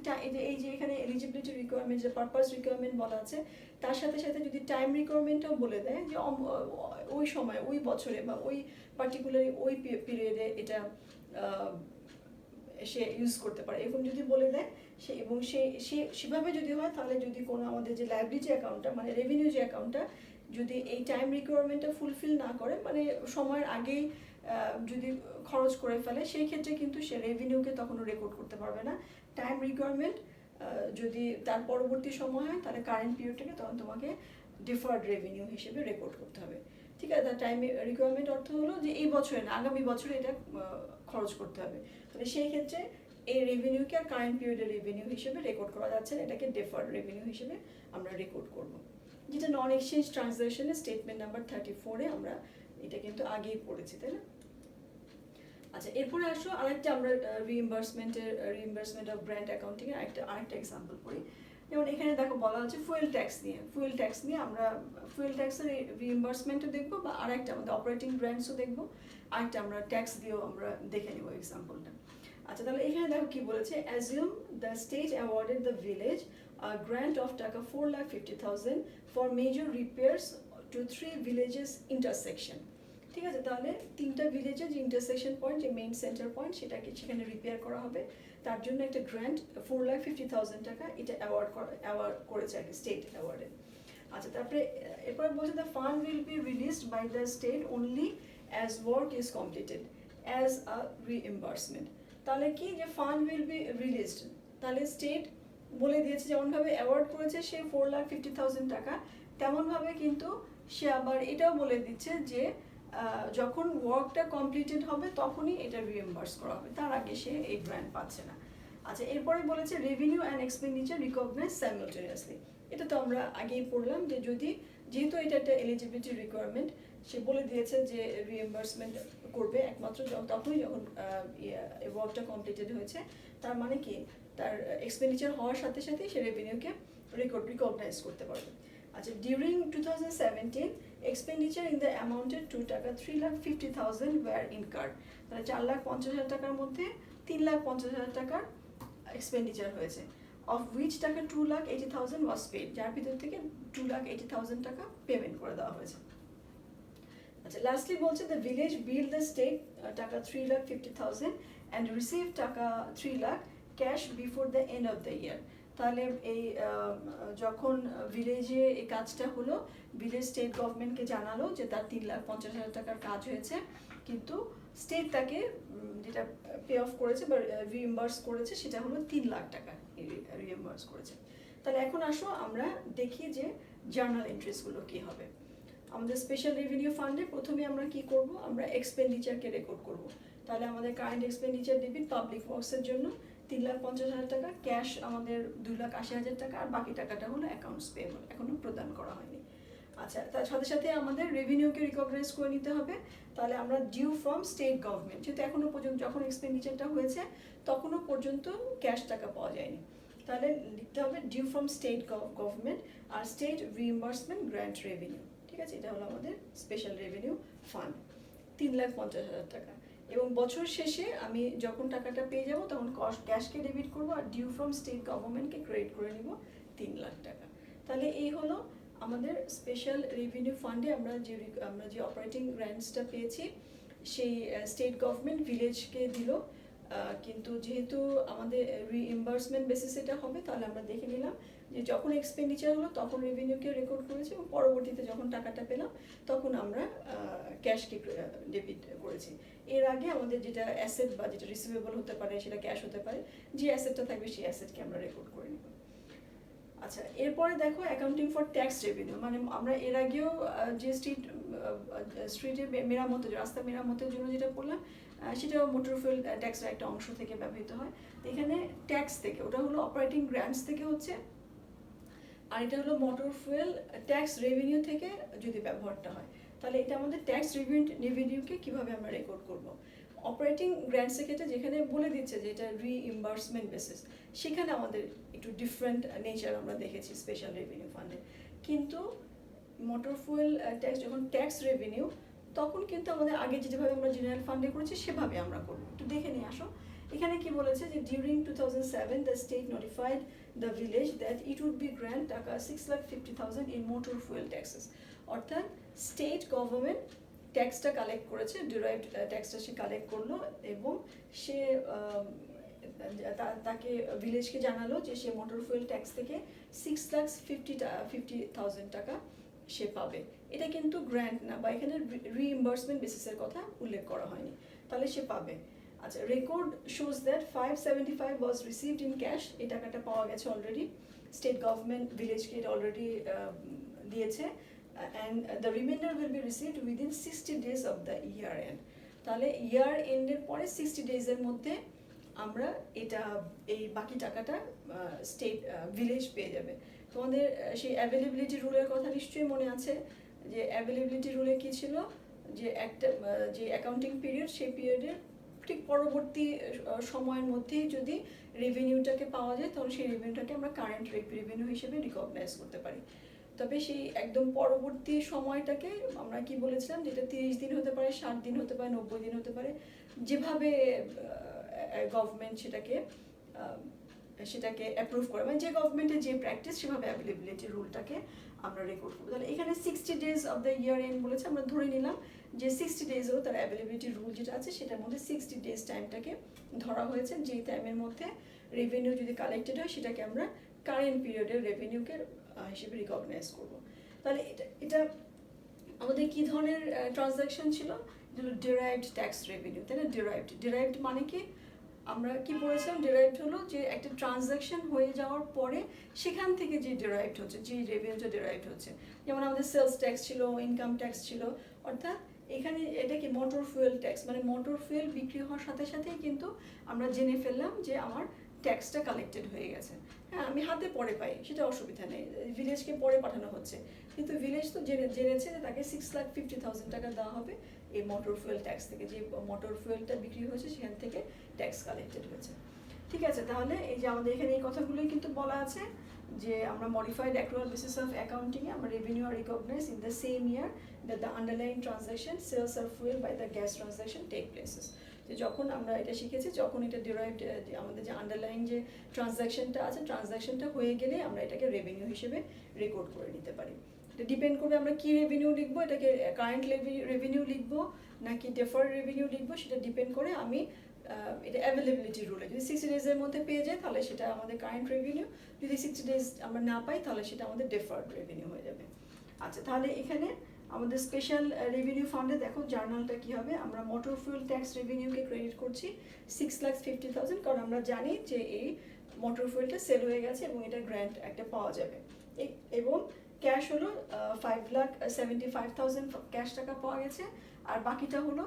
এই যে এখানে এলিজিবিলিটি রিকোয়ারমেন্ট যে পারপাস রিকোয়ারমেন্ট বলা আছে, তার সাথে সাথে যদি টাইম রিকোয়ারমেন্টও বলে দেয় যে ওই সময়, ওই বছরে বা ওই পার্টিকুলার ওই পিরিয়ডে এটা সে ইউজ করতে পারে, এরকম যদি বলে দেয় সে, এবং সেভাবে যদি হয়, তাহলে যদি কোনো আমাদের যে লাইবিলিটি অ্যাকাউন্টটা মানে রেভিনিউ যে অ্যাকাউন্টটা যদি এই টাইম রিকোয়ারমেন্টটা ফুলফিল না করে, মানে সময়ের আগেই যদি খরচ করে ফেলে, সেই ক্ষেত্রে কিন্তু সে রেভিনিউকে তখনও রেকর্ড করতে পারবে না। টাইম রিকোয়ারমেন্ট যদি তার পরবর্তী সময় হয়, তাহলে কারেন্ট পিরিয়ডটাকে তখন তোমাকে ডিফার্ড রেভিনিউ হিসেবে রেকর্ড করতে হবে, ঠিক আছে। তার টাইম রিকোয়ারমেন্ট অর্থ হলো যে এই বছরে না, আগামী বছরে এটা খরচ করতে হবে। তাহলে সেই ক্ষেত্রে এই রেভিনিউকে আর কারেন্ট পিরিয়ডের রেভিনিউ হিসেবে রেকর্ড করা যাচ্ছে না, এটাকে ডিফার্ড রেভিনিউ হিসেবে আমরা রেকর্ড করব, যেটা নন এক্সচেঞ্জ ট্রানজাকশনের স্টেটমেন্ট নাম্বার 34-এ আমরা এটা কিন্তু আগেই পড়েছি, তাই না। আচ্ছা, এরপরে আসো আরেকটা আমরা রিইম্বার্সমেন্ট অফ গ্র্যান্ট অ্যাকাউন্টিং এর আরেকটা এক্সাম্পল পড়ি। যেমন এখানে দেখো বলা হচ্ছে ফুয়েল ট্যাক্স নিয়ে আমরা ফুয়েল ট্যাক্সের রিইম্বার্সমেন্টও দেখবো, বা আরেকটা আমাদের অপারেটিং গ্র্যান্টসও দেখবো, আরেকটা আমরা ট্যাক্স দিয়েও আমরা দেখে নেব এক্সাম্পলটা। আচ্ছা, তাহলে এখানে দেখো কি বলেছে, assume the state awarded the village grant of taka 4,50,000 for major repairs to 3 villages intersection, ঠিক আছে। তাহলে 3টা ভিলেজের যে ইন্টারসেকশন পয়েন্ট, যে মেইন সেন্টার পয়েন্ট, সেটাকে সেখানে রিপেয়ার করা হবে, তার জন্য একটা গ্র্যান্ট 4,50,000 টাকা এটা অ্যাওয়ার্ড করেছে আর কি, স্টেট অ্যাওয়ার্ডে। আচ্ছা, তারপরে এরপর বলছে the fund will be released by the state only as work is completed as a reimbursement. তাহলে কি, যে ফান্ড উইল বি রিলিজড, তাহলে স্টেট বলে দিয়েছে যেমনভাবে অ্যাওয়ার্ড করেছে সে 4,50,000 টাকা, তেমনভাবে কিন্তু সে আবার এটাও বলে দিচ্ছে যে যখন ওয়ার্কটা কমপ্লিটেড হবে তখনই এটা রিইম্বার্স করা হবে, তার আগে সে এই গ্র্যান্ট পাচ্ছে না। আচ্ছা, এরপরে বলেছে revenue and expenditure recognise simultaneously. এটা তো আমরা আগেই পড়লাম যে যদি যেহেতু এটা একটা এলিজিবিলিটি রিকোয়ারমেন্ট, সে বলে দিয়েছে যে রিএম্বার্সমেন্ট করবে একমাত্র তখনই যখন ওয়ার্কটা কমপ্লিটেড হয়েছে। তার মানে কি, তার এক্সপেন্ডিচার হওয়ার সাথে সাথেই সে রেভিনিউকে রিকগনাইজ করতে পারবে। আচ্ছা, during 2017 expenditure in the amounted to টাকা 3,50,000 were incurred, তাহলে 4,50,000 টাকার মধ্যে 3,50,000 টাকার এক্সপেন্ডিচার হয়েছে, of which টাকা 2,80,000 was paid, যার ভিতর থেকে 2,80,000 টাকা পেমেন্ট করে দেওয়া হয়েছে। আচ্ছা, লাস্টলি বলছে the village billed the state টাকা 3,50,000 and received টাকা 3 lakh cash before the end of the year. তাহলে এই যখন ভিলেজে এই কাজটা হলো, ভিলেজ স্টেট গভর্নমেন্টকে জানালো যে তার 3,50,000 টাকার কাজ হয়েছে, কিন্তু স্টেট তাকে যেটা পে অফ করেছে বা রিএম্বার্স করেছে সেটা হলো 3 লাখ টাকা রিএম্বার্স করেছে। তাহলে এখন আসো আমরা দেখি যে জার্নাল এন্ট্রিসগুলো কি হবে। আমাদের স্পেশাল রেভিনিউ ফান্ডে প্রথমে আমরা কি করব, আমরা এক্সপেন্ডিচারকে রেকর্ড করব। তাহলে আমাদের কারেন্ট এক্সপেন্ডিচার ডেবিট পাবলিক ওয়ার্কসের জন্য 3,50,000 টাকা, ক্যাশ আমাদের 2,80,000 টাকা, আর বাকি টাকাটা হলো অ্যাকাউন্টস পেয়েবল, এখনো প্রদান করা হয়নি। আচ্ছা, তার সাথে সাথে আমাদের রেভিনিউকে রিকগনাইজ করে নিতে হবে। তাহলে আমরা ডিউ ফ্রম স্টেট গভর্নমেন্ট, যেহেতু এখনো পর্যন্ত যখন এক্সপেন্ডিচারটা হয়েছে তখনও পর্যন্ত ক্যাশ টাকা পাওয়া যায়নি, তাহলে লিখতে হবে ডিউ ফ্রম স্টেট গভর্নমেন্ট আর স্টেট রিএম্বার্সমেন্ট গ্র্যান্ট রেভিনিউ। ঠিক আছে, এটা হলো আমাদের স্পেশাল রেভিনিউ ফান্ড, 3,50,000 টাকা। এবং বছর শেষে আমি যখন টাকাটা পেয়ে যাব তখন ক্যাশকে ডেবিট করব আর ডিউ ফ্রম স্টেট গভর্নমেন্টকে ক্রেডিট করে নিব 3 লাখ টাকা। তাহলে এই হলো আমাদের স্পেশাল রেভিনিউ ফান্ডে আমরা যে অপারেটিং গ্র্যান্টসটা পেয়েছি, সেই স্টেট গভর্নমেন্ট ভিলেজকে দিল, কিন্তু যেহেতু আমাদের রিএম্বার্সমেন্ট বেসিস এটা হবে, তাহলে আমরা দেখে নিলাম যে যখন এক্সপেন্ডিচার হলো তখন রেভিনিউকে রেকর্ড করেছি এবং পরবর্তীতে যখন টাকাটা পেলাম তখন আমরা ক্যাশকে ডেবিট করেছি। এর আগে আমাদের যেটা অ্যাসেট বা যেটা রিসিভেবল হতে পারে, সেটা ক্যাশ হতে পারে, যে অ্যাসেটটা থাকবে সেই অ্যাসেটকে আমরা রেকর্ড করে নেব। আচ্ছা, এরপরে দেখো অ্যাকাউন্টিং ফর ট্যাক্স রেভিনিউ, মানে আমরা এর আগেও যে স্ট্রিটের মেরামতের, রাস্তা মেরামতের জন্য যেটা বললাম, সেটাও মোটর ফুয়েল ট্যাক্সের একটা অংশ থেকে ব্যবহৃত হয়। তো এখানে ট্যাক্স থেকে, ওটা হলো অপারেটিং গ্র্যান্টস থেকে হচ্ছে, আর এটা হলো মোটর ফুয়েল ট্যাক্স রেভিনিউ থেকে যদি ব্যবহারটা হয়, তাহলে এটা আমাদের ট্যাক্স রেভিনিউকে কীভাবে আমরা রেকর্ড করব। অপারেটিং গ্র্যান্টসের ক্ষেত্রে যেখানে বলে দিচ্ছে যে এটা রিএম্বার্সমেন্ট বেসিস, সেখানে আমাদের একটু ডিফারেন্ট নেচার আমরা দেখেছি স্পেশাল রেভিনিউ ফান্ডে। কিন্তু মোটর ফুয়েল ট্যাক্স যখন ট্যাক্স রেভিনিউ, তখন কিন্তু আমাদের আগে যেভাবে আমরা জেনারেল ফান্ডে করেছি সেভাবে আমরা করবো। একটু দেখে নিয়ে আসো, এখানে কি বলেছে যে during 2007 the state notified the village that it would be grant taka 6,50,000 in motor fuel taxes. অর্থাৎ স্টেট গভর্নমেন্ট ট্যাক্সটা কালেক্ট করেছে, ডিরাইভড ট্যাক্সটা সে কালেক্ট করলো, এবং সে তাকে ভিলেজকে জানালো যে সে মোটর ফুয়েল ট্যাক্স থেকে 6,50,000 টাকা সে পাবে। এটা কিন্তু গ্র্যান্ট না, বা এখানে রিএম্বার্সমেন্ট বেসিসের কথা উল্লেখ করা হয়নি, তাহলে সে পাবে। আচ্ছা, record shows that 575 was received in cash, এই টাকাটা পাওয়া গেছে অলরেডি, স্টেট গভর্নমেন্ট ভিলেজকে এটা অলরেডি দিয়েছে, and the remainder will be received within 60 days of the year end. তাহলে ইয়ার এন্ডের পরে 60 days-এর মধ্যে আমরা এই বাকি টাকাটা স্টেট ভিলেজ পেয়ে যাবে। তোমাদের সেই অ্যাভেলেবিলিটি রুলের কথা নিশ্চয়ই মনে আছে, যে অ্যাভেলেবিলিটি রুলে কি ছিল, যে একটা যে অ্যাকাউন্টিং পিরিয়ড, সেই পিরিয়ডের ঠিক পরবর্তী সময়ের মধ্যেই যদি রেভিনিউটাকে পাওয়া যায়, তখন সেই রেভিনিউটাকে আমরা কারেন্ট রেভিনিউ হিসেবে রিকগনাইজ করতে পারি। তবে সেই একদম পরবর্তী সময়টাকে আমরা কি বলেছিলাম, যেটা 30 দিন হতে পারে, 60 দিন হতে পারে, 90 দিন হতে পারে, যেভাবে গভর্নমেন্ট সেটাকে অ্যাপ্রুভ করে, মানে যে গভর্নমেন্টের যে প্র্যাকটিস সেভাবে অ্যাভেলেবিলিটি রুলটাকে আমরা রেকর্ড করবো। তাহলে এখানে 60 days of the year end বলেছে, আমরা ধরে নিলাম যে 60 days-ও তার অ্যাভেলেবিলিটি রুল যেটা আছে সেটার মধ্যে 60 days টাইমটাকে ধরা হয়েছে, যেই টাইমের মধ্যে রেভিনিউ যদি কালেক্টেড হয় সেটাকে আমরা কারেন্ট পিরিয়ডের রেভিনিউকে হিসেবে রিকগনাইজ করবো। তাহলে এটা আমাদের কি ধরনের ট্রানজাকশন ছিল, ডিরাইভড ট্যাক্স রেভিনিউ, তাই না? ডিরাইভড মানে কি, আমরা কি পড়েছিলাম, ডিরাইভড হলো যে একটা ট্রানজাকশন হয়ে যাওয়ার পরে সেখান থেকে যে ডিরাইভড হচ্ছে, যে রেভিনিউটা ডিরাইভড হচ্ছে, যেমন আমাদের সেলস ট্যাক্স ছিল, ইনকাম ট্যাক্স ছিল, অর্থাৎ এখানে এটা কি মোটর ফুয়েল ট্যাক্স, মানে মোটর ফুয়েল বিক্রি হওয়ার সাথে সাথেই কিন্তু আমরা জেনে ফেললাম যে আমার ট্যাক্সটা কালেক্টেড হয়ে গেছে। হ্যাঁ, আমি হাতে পরে পাই, সেটা অসুবিধা নেই, ভিলেজকে পরে পাঠানো হচ্ছে, কিন্তু ভিলেজ তো জেনেছে যে তাকে 6,50,000 টাকা দেওয়া হবে এই মোটর ফুয়েল ট্যাক্স থেকে, যে মোটর ফুয়েলটা বিক্রি হয়েছে সেখান থেকে ট্যাক্স কালেক্টেড হয়েছে। ঠিক আছে, তাহলে এই যে আমাদের এখানে এই কথাগুলোই কিন্তু বলা আছে যে আমরা মডিফাইড অ্যাক্রুয়াল বেসিস অফ অ্যাকাউন্টিংয়ে আমরা revenue are recognise in the same year that the underlying transaction sales or fuel by the gas transaction take places. যে যখন আমরা এটা শিখেছি, যখন এটা ডিরাইভড, আমাদের যে আন্ডারলাইং যে ট্রানজাকশনটা আছে, ট্রানজাকশনটা হয়ে গেলে আমরা এটাকে রেভিনিউ হিসেবে রেকর্ড করে নিতে পারি। এটা ডিপেন্ড করবে আমরা কি রেভিনিউ লিখবো, এটাকে কারেন্ট রেভিনিউ লিখবো নাকি ডেফার্ড রেভিনিউ লিখবো, সেটা ডিপেন্ড করে আমি এটা অ্যাভেলেবিলিটি রুলে, যদি 60 ডেজের মধ্যে পেয়ে যায় তাহলে সেটা আমাদের কারেন্ট রেভিনিউ, যদি 60 ডেজ আমরা না পাই তাহলে সেটা আমাদের ডেফার্ড রেভিনিউ হয়ে যাবে। আচ্ছা, তাহলে এখানে আমাদের স্পেশাল রেভিনিউ ফান্ডে দেখো জার্নালটা কি হবে, আমরা মোটর ফুয়েল ট্যাক্স রেভিনিউকে ক্রেডিট করছি 6,50,000, কারণ আমরা জানি যে এই মোটর ফুয়েলটা সেল হয়ে গেছে এবং এটা গ্র্যান্ট একটা পাওয়া যাবে, এবং ক্যাশ হলো 5,75,000 ক্যাশ টাকা পাওয়া গেছে, আর বাকিটা হলো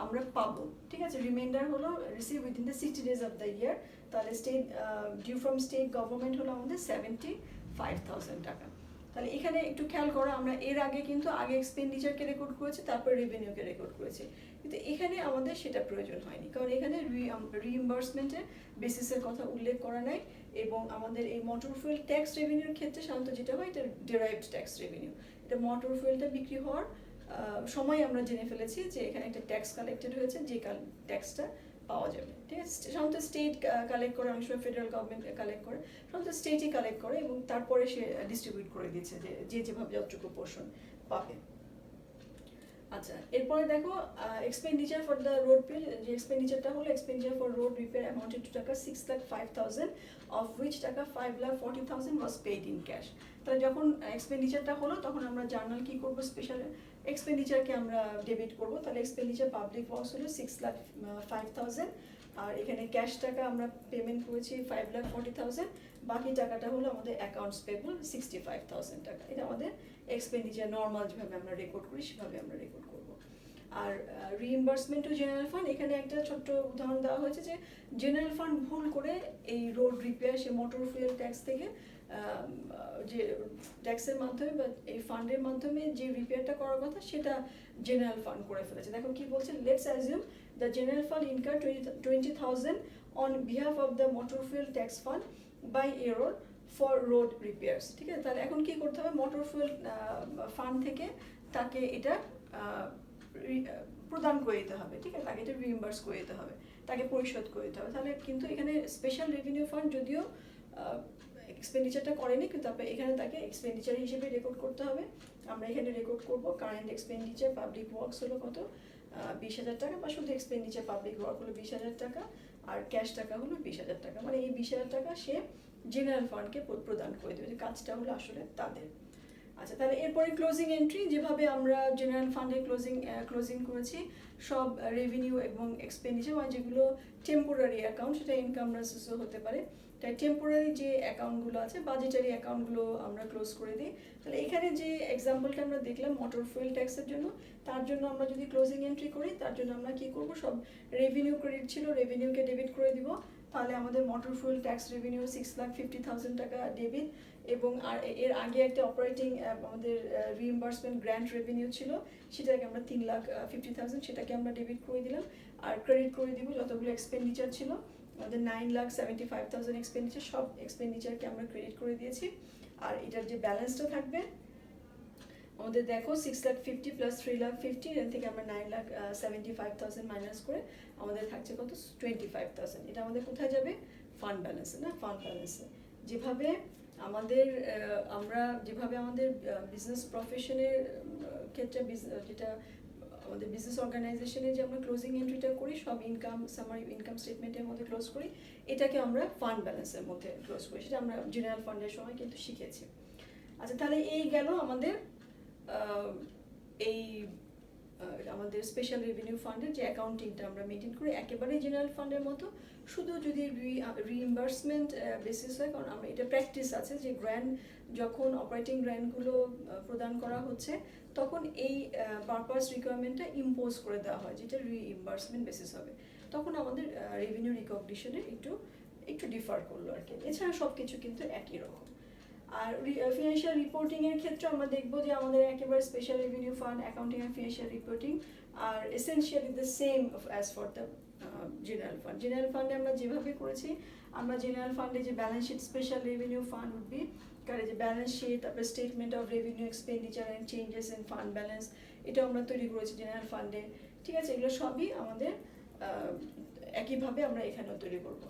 আমরা পাবো। ঠিক আছে, রিমাইন্ডার হলো receive within the 60 days of the year. তাহলে state due from state government হলো আমাদের 75,000 টাকা। তাহলে এখানে একটু খেয়াল করো, আমরা এর আগে কিন্তু আগে এক্সপেন্ডিচারকে রেকর্ড করেছি, তারপর রেভিনিউকে রেকর্ড করেছি, কিন্তু এখানে আমাদের সেটা প্রয়োজন হয়নি, কারণ এখানে রিইম্বার্সমেন্টের বেসিসের কথা উল্লেখ করা নাই, এবং আমাদের এই মোটর ফুয়েল ট্যাক্স রেভিনিউর ক্ষেত্রে সাধারণত যেটা হয় এটা ডিরাইভড ট্যাক্স রেভিনিউ, এটা মোটর ফুয়েলটা বিক্রি হওয়ার সময় আমরা জেনে ফেলেছি যে এখানে একটা ট্যাক্স কালেক্টেড হয়েছে, যে ট্যাক্সটা পাওয়া যাবে। ঠিক আছে, সাধারণত স্টেট কালেক্ট করে, অনেক সময় ফেডারেল গভর্নমেন্ট কালেক্ট করে, সাধারণত স্টেটই কালেক্ট করে এবং তারপরে সে ডিস্ট্রিবিউট করে দিচ্ছে যে যেভাবে যতটুকু পোর্শন পাবে। আচ্ছা, এরপরে দেখো expenditure for the road bill, যে এক্সপেন্ডিচারটা হলো expenditure for road repair amounted to taka 6,05,000, of which টাকা 5,40,000 ওয়াজ পেইড ইন ক্যাশ। তাহলে যখন এক্সপেন্ডিচারটা হলো তখন আমরা জার্নাল কি করব, স্পেশাল এক্সপেন্ডিচারকে আমরা ডেবিট করব। তাহলে এক্সপেন্ডিচার পাবলিক ওয়ার্কস হলো 6,05,000, আর এখানে ক্যাশ টাকা আমরা পেমেন্ট করেছি 5,40,000, বাকি টাকাটা হলো আমাদের অ্যাকাউন্টস পেবল 65,000 টাকা। এটা আমাদের এক্সপেন্ডিচার নর্মাল যেভাবে আমরা রেকর্ড করি সেভাবে আমরা রেকর্ড করব। আর রিইম্বার্সমেন্ট টু জেনারেল ফান্ড, এখানে একটা ছোট্ট উদাহরণ দেওয়া হয়েছে যে জেনারেল ফান্ড ভুল করে এই রোড রিপেয়ার সে মোটর ফুয়েল ট্যাক্স থেকে যে ট্যাক্সের মাধ্যমে বা এই ফান্ডের মাধ্যমে যে রিপেয়ারটা করার কথা সেটা জেনারেল ফান্ড করে ফেলেছে। দেখো কি বলছে, let's assume the general fund incur 20,000 on behalf of the motor fuel tax fund by error for road repairs. ঠিক আছে, তাহলে এখন কি করতে হবে, মোটর ফুয়েল ফান্ড থেকে তাকে এটা প্রদান করে দিতে হবে। ঠিক আছে, তাকে এটা রিইম্বার্স করে দিতে হবে, তাকে পরিশোধ করে দিতে হবে। তাহলে কিন্তু এখানে স্পেশাল রেভিনিউ ফান্ড যদিও এক্সপেন্ডিচারটা করেনি, কিন্তু তারপরে এখানে তাকে এক্সপেন্ডিচার হিসেবে রেকর্ড করতে হবে। আমরা এখানে রেকর্ড করব কারেন্ট এক্সপেন্ডিচার পাবলিক ওয়ার্কস হলো কত, 20,000 টাকা, বা শুধু এক্সপেন্ডিচার পাবলিক ওয়ার্ক হলো 20,000 টাকা, আর ক্যাশ টাকা হলো 20,000 টাকা। মানে এই 20,000 টাকা সে জেনারেল ফান্ডকে প্রদান করে দেবে, যে কাজটা হলো আসলে তাদের। আচ্ছা, তাহলে এরপরে ক্লোজিং এন্ট্রি, যেভাবে আমরা জেনারেল ফান্ডে ক্লোজিং করেছি সব রেভিনিউ এবং এক্সপেন্ডিচার, মানে যেগুলো টেম্পোরারি অ্যাকাউন্ট, সেটা ইনকাম রেসিসও হতে পারে, তাই টেম্পোরারি যে অ্যাকাউন্টগুলো আছে, বাজেটারি অ্যাকাউন্টগুলো আমরা ক্লোজ করে দিই। তাহলে এখানে যে এক্সাম্পলটা আমরা দেখলাম মোটর ফুয়েল ট্যাক্সের জন্য, তার জন্য আমরা যদি ক্লোজিং এন্ট্রি করি, তার জন্য আমরা কি করব, সব রেভিনিউ ক্রেডিট ছিল, রেভিনিউকে ডেবিট করে দিব। তাহলে আমাদের মোটর ফুয়েল ট্যাক্স রেভিনিউ 6,50,000 টাকা ডেবিট, এবং আর এর আগে একটা অপারেটিং আমাদের রিইম্বার্সমেন্ট গ্র্যান্ট রেভিনিউ ছিল, সেটাকে আমরা 3,50,000 সেটাকে আমরা ডেবিট করে দিলাম, আর ক্রেডিট করে দিব যতগুলো এক্সপেন্ডিচার ছিল, আমাদের 9,75,000 এক্সপেন্ডিচার, সব এক্সপেন্ডিচারকে আমরা ক্রেডিট করে দিয়েছি। আর এটার যে ব্যালেন্সটা থাকবে আমাদের দেখো 6,50,000 প্লাস 3,50,000, এর থেকে আমরা 9,75,000 মাইনাস করে আমাদের থাকছে কত, 25,000। এটা আমাদের কোথায় যাবে, ফান্ড ব্যালেন্সে, না ফান্ড ব্যালেন্সে। যেভাবে আমাদের বিজনেস প্রফেশনের ক্ষেত্রে যেটা আমাদের বিজনেস অর্গানাইজেশনে যে আমরা ক্লোজিং এন্ট্রিটা করি, সব ইনকাম সামারি ইনকাম স্টেটমেন্টের মধ্যে ক্লোজ করি, এটাকে আমরা ফান্ড ব্যালেন্সের মধ্যে ক্লোজ করি, সেটা আমরা জেনারেল ফান্ডের সময় কিন্তু শিখেছি। আচ্ছা, তাহলে এই গেল আমাদের এই আমাদের স্পেশাল রেভিনিউ ফান্ডের যে অ্যাকাউন্টিংটা আমরা মেনটেন করি, একেবারেই জেনারেল ফান্ডের মতো, শুধু যদি রিইম্বার্সমেন্ট বেসিস হয়, কারণ আমরা এটা প্র্যাকটিস আছে যে গ্র্যান্ট যখন অপারেটিং গ্র্যান্টগুলো প্রদান করা হচ্ছে তখন এই পারপাস রিকোয়ারমেন্টটা ইম্পোজ করে দেওয়া হয়, যেটা রিইম্বার্সমেন্ট বেসিস হবে, তখন আমাদের রেভিনিউ রিকগনিশনের একটু একটু ডিফার করলো আর কি। এছাড়া সব কিছু কিন্তু একই রকম। আর ফিনান্সিয়াল রিপোর্টিং এর ক্ষেত্রে আমরা দেখবো যে আমাদের একেবারে special revenue fund accounting and financial reporting are essentially the same as for the general fund. General ফান্ডে আমরা যেভাবে করেছি, আমরা জেনারেল ফান্ডে যে balance sheet, special revenue fund would be যে ব্যালেন্স শিট, তারপরে statement of revenue expenditure and changes in fund balance, এটা আমরা তৈরি করেছি জেনারেল ফান্ডে। ঠিক আছে, এগুলো সবই আমাদের একইভাবে আমরা এখানেও তৈরি করব।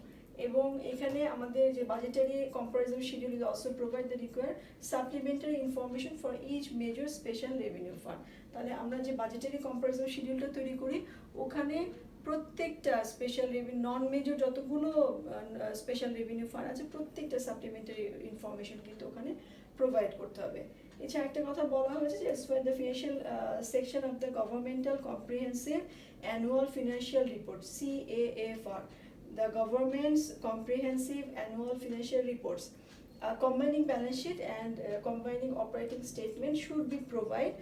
এবং এখানে আমাদের যে budgetary comparison schedule is also provide the required supplementary information for each major special revenue fund. তাহলে আমরা যে বাজেটারি কম্পারিজন শিডিউলটা তৈরি করি, ওখানে প্রত্যেকটা স্পেশাল রেভিনিউ, নন মেজর যতগুলো স্পেশাল রেভিনিউ ফান্ড আছে, প্রত্যেকটা সাপ্লিমেন্টারি ইনফরমেশন কিন্তু ওখানে প্রোভাইড করতে হবে। এছাড়া একটা কথা বলা হয়েছে যে the financial section of the governmental comprehensive annual financial report CAFR, the government's comprehensive annual financial reports combining balance sheet and combining operating statement should be provided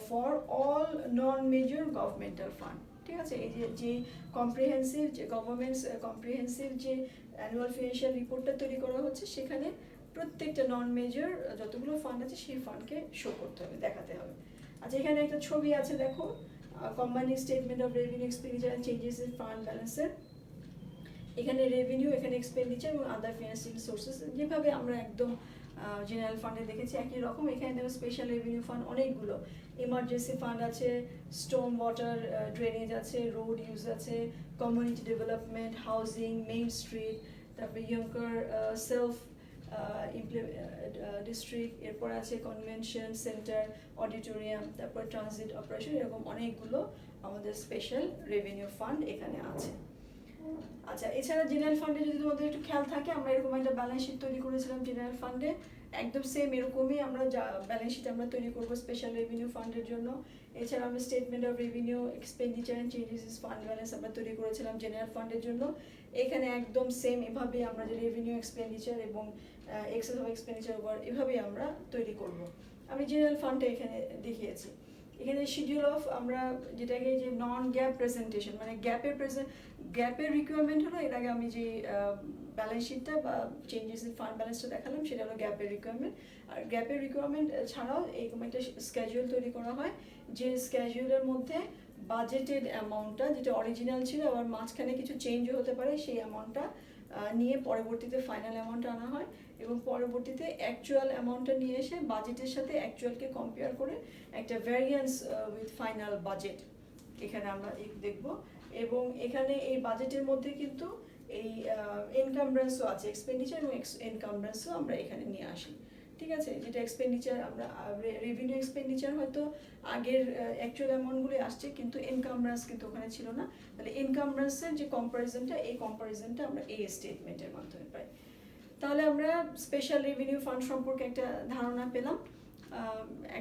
for all non-major governmental fund. ঠিক আছে, এই যে comprehensive, যে governments comprehensive যে annual financial রিপোর্টটা তৈরি করা হচ্ছে, সেখানে প্রত্যেকটা নন মেজর যতগুলো ফান্ড আছে সেই ফান্ডকে শো করতে হবে, দেখাতে হবে। আচ্ছা, এখানে একটা ছবি আছে, দেখো, combining statement of revenue expenditure and changes in fund ব্যালেন্সের। এখানে রেভিনিউ, এখানে এক্সপেন্ডিচার এবং আদার ফিনান্সিয়াল সোর্সেস, যেভাবে আমরা একদম জেনারেল ফান্ডে দেখেছি একই রকম। এখানে দেখো স্পেশাল রেভিনিউ ফান্ড অনেকগুলো, ইমার্জেন্সি ফান্ড আছে, স্টোন ওয়াটার ড্রেনেজ আছে, রোড ইউজ আছে, community development, housing, main street, তারপরে ইয়ঙ্কার সেলফ ডিস্ট্রিক্ট, এরপর আছে কনভেনশন সেন্টার, অডিটোরিয়াম, তারপর ট্রানজিট অপারেশন, এরকম অনেকগুলো আমাদের স্পেশাল রেভিনিউ ফান্ড এখানে আছে। আচ্ছা, এছাড়া জেনারেল ফান্ডে যদি তোমাদের একটু খেয়াল থাকে, আমরা এরকম একটা ব্যালেন্স শিট তৈরি করেছিলাম জেনারেল ফান্ডে, একদম সেম এরকমই আমরা ব্যালেন্স শিট আমরা তৈরি করবো স্পেশাল রেভিনিউ ফান্ডের জন্য। এছাড়া আমরা statement of revenue expenditure and changes in fund balance আমরা তৈরি করেছিলাম জেনারেল ফান্ডের জন্য। এখানে একদম সেম এভাবে আমরা যে রেভিনিউ এক্সপেন্ডিচার এবং এক্সেস অফ এক্সপেন্ডিচার ওভার, এভাবেই আমরা তৈরি করব। আমি জেনারেল ফান্ডে এখানে দেখিয়েছি। এখানে শিডিউল অফ, আমরা যেটাকে যে নন গ্যাপ প্রেজেন্টেশন, মানে গ্যাপের রিকোয়ারমেন্ট হলো, এর আগে আমি যে ব্যালেন্স শিটটা বা চেঞ্জেস ইন ফান্ড ব্যালেন্সটা দেখালাম, সেটা হলো গ্যাপের রিকোয়ারমেন্ট। আর গ্যাপের রিকোয়ারমেন্ট ছাড়াও এরকম একটা স্কেজুয়াল তৈরি করা হয়, যে স্কেজুয়ালের মধ্যে বাজেটেড অ্যামাউন্টটা, যেটা অরিজিনাল ছিল আবার মাঝখানে কিছু চেঞ্জও হতে পারে, সেই অ্যামাউন্টটা নিয়ে পরবর্তীতে ফাইনাল অ্যামাউন্ট আনা হয়, এবং পরবর্তীতে অ্যাকচুয়াল অ্যামাউন্টটা নিয়ে এসে বাজেটের সাথে অ্যাকচুয়ালকে কম্পেয়ার করে একটা ভ্যারিয়েন্স উইথ ফাইনাল বাজেট এখানে আমরা দেখব। এবং এখানে এই বাজেটের মধ্যে কিন্তু এই এনকামব্রেন্সও আছে, এক্সপেন্ডিচার এবং এনকামব্রেন্সও আমরা এখানে নিয়ে আসি। ঠিক আছে, যেটা এক্সপেন্ডিচার, আমরা রেভিনিউ এক্সপেন্ডিচার হয়তো আগের অ্যাকচুয়াল অ্যামাউন্টগুলি আসছে, কিন্তু এনকামব্রেন্স কিন্তু ওখানে ছিল না। তাহলে এনকামব্রেন্সের যে কম্পারিজনটা, এই কম্পারিজনটা আমরা এই স্টেটমেন্টের মাধ্যমে পাই। তাহলে আমরা স্পেশাল রেভিনিউ ফান্ড সম্পর্কে একটা ধারণা পেলাম।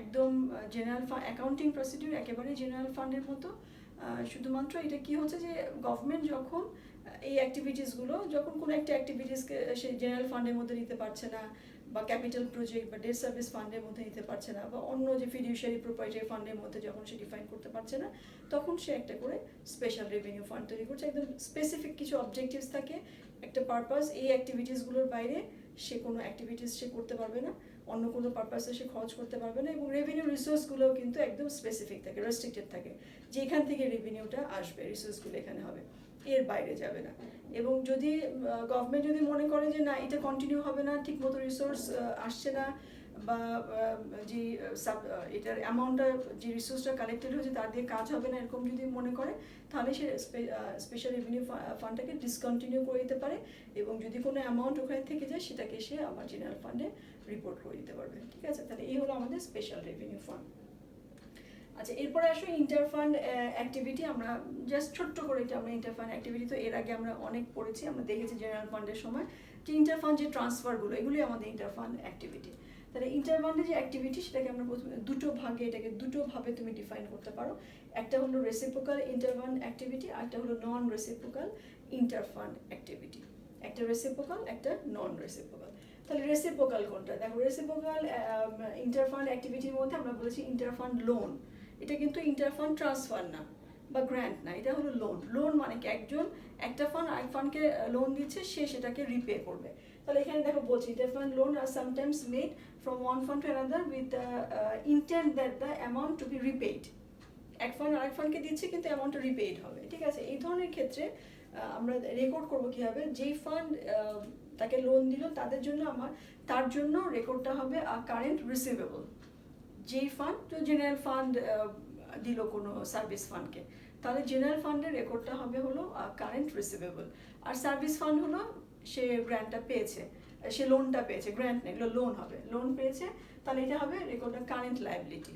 একদম জেনারেল অ্যাকাউন্টিং প্রসিডিউর একেবারে জেনারেল ফান্ডের মতো, শুধুমাত্র এটা কি হচ্ছে যে গভর্নমেন্ট যখন এই অ্যাক্টিভিটিসগুলো, যখন কোনো একটা অ্যাক্টিভিটিসকে সে জেনারেল ফান্ডের মধ্যে নিতে পারছে না, বা ক্যাপিটাল প্রজেক্ট বা ডেট সার্ভিস ফান্ডের মধ্যে নিতে পারছে না, বা অন্য যে ফিডিউশিয়ারি প্রোপ্রাইটারি ফান্ডের মধ্যে যখন সে ডিফাইন করতে পারছে না, তখন সে একটা করে স্পেশাল রেভিনিউ ফান্ড তৈরি করছে। একদম স্পেসিফিক কিছু অবজেক্টিভস থাকে, একটা পারপাস, এই অ্যাক্টিভিটিসগুলোর বাইরে সে কোনো অ্যাক্টিভিটিস সে করতে পারবে না, অন্য কোনো পারপাসে সে খরচ করতে পারবে না। এবং রেভিনিউ রিসোর্সগুলোও কিন্তু একদম স্পেসিফিক থাকে, রেস্ট্রিক্টেড থাকে, যে এখান থেকে রেভিনিউটা আসবে, রিসোর্সগুলো এখানে হবে, এর বাইরে যাবে না। এবং যদি গভর্নমেন্ট যদি মনে করে যে না, এটা কন্টিনিউ হবে না, ঠিক মতো রিসোর্স আসছে না, বা যে এটার অ্যামাউন্টটা, যে রিসোর্সটা কালেক্টেড হয়েছে তার দিয়ে কাজ হবে না, এরকম যদি মনে করে, তাহলে সে স্পেশাল রেভিনিউ ফান্ডটাকে ডিসকন্টিনিউ করে দিতে পারে, এবং যদি কোনো অ্যামাউন্ট ওখানে থেকে যায় সেটাকে সে আবার জেনারেল ফান্ডে রিপোর্ট করে দিতে পারবে। ঠিক আছে, তাহলে এই হলো আমাদের স্পেশাল রেভিনিউ ফান্ড। আচ্ছা, এরপরে আসো ইন্টার ফান্ড অ্যাক্টিভিটি। আমরা জাস্ট ছোট্ট করে এটা আমরা ইন্টার ফান্ড অ্যাক্টিভিটি, তো এর আগে আমরা অনেক পড়েছি, আমরা দেখেছি জেনারেল ফান্ডের সময় যে ইন্টার ফান্ড যে ট্রান্সফারগুলো, এগুলি আমাদের ইন্টার ফান্ড অ্যাক্টিভিটি। তাহলে ইন্টার ফান্ডের যে অ্যাক্টিভিটি, সেটাকে আমরা প্রথমে এটাকে দুটোভাবে তুমি ডিফাইন করতে পারো। একটা হলো রেসিপ্রোকাল ইন্টার ফান্ড অ্যাক্টিভিটি, আর একটা হলো নন রেসিপ্রোকাল ইন্টার ফান্ড অ্যাক্টিভিটি। একটা রেসিপ্রোকাল, একটা নন রেসিপ্রোকাল। তাহলে রেসিপ্রোকাল কোনটা? দেখো, রেসিপ্রোকাল ইন্টার ফান্ড অ্যাক্টিভিটির মধ্যে আমরা বলেছি ইন্টার ফান্ড লোন, এটা কিন্তু ইন্টার ফান্ড ট্রান্সফার না, বা গ্র্যান্ট না, এটা হলো লোন। লোন মানে কি একজন একটা ফান্ড আরেক ফান্ডকে লোন দিচ্ছে, সে সেটাকে রিপে করবে। তাহলে এখানে দেখো বলছি ইন্টারফান্ড লোন আর sometimes made from one fund to another with the intent that the amount to be repaid. এক ফান্ড আরেক ফান্ডকে দিচ্ছে কিন্তু অ্যামাউন্টটা রিপেইড হবে, ঠিক আছে। এই ধরনের ক্ষেত্রে আমরা রেকর্ড করবো কীভাবে, যেই ফান্ড তাকে লোন দিল তার জন্য রেকর্ডটা হবে কারেন্ট রিসিভেবল। যেই ফান্ড, তো জেনারেল ফান্ড দিল কোনো সার্ভিস ফান্ডকে, তাহলে জেনারেল ফান্ডের রেকর্ডটা হবে হলো কারেন্ট রিসিভেবল। আর সার্ভিস ফান্ড হলো সে গ্র্যান্টটা পেয়েছে, সে লোনটা পেয়েছে, গ্র্যান্ট নেই, এগুলো লোন হবে, লোন পেয়েছে, তাহলে এটা হবে রেকর্ডটা কারেন্ট লায়াবিলিটি।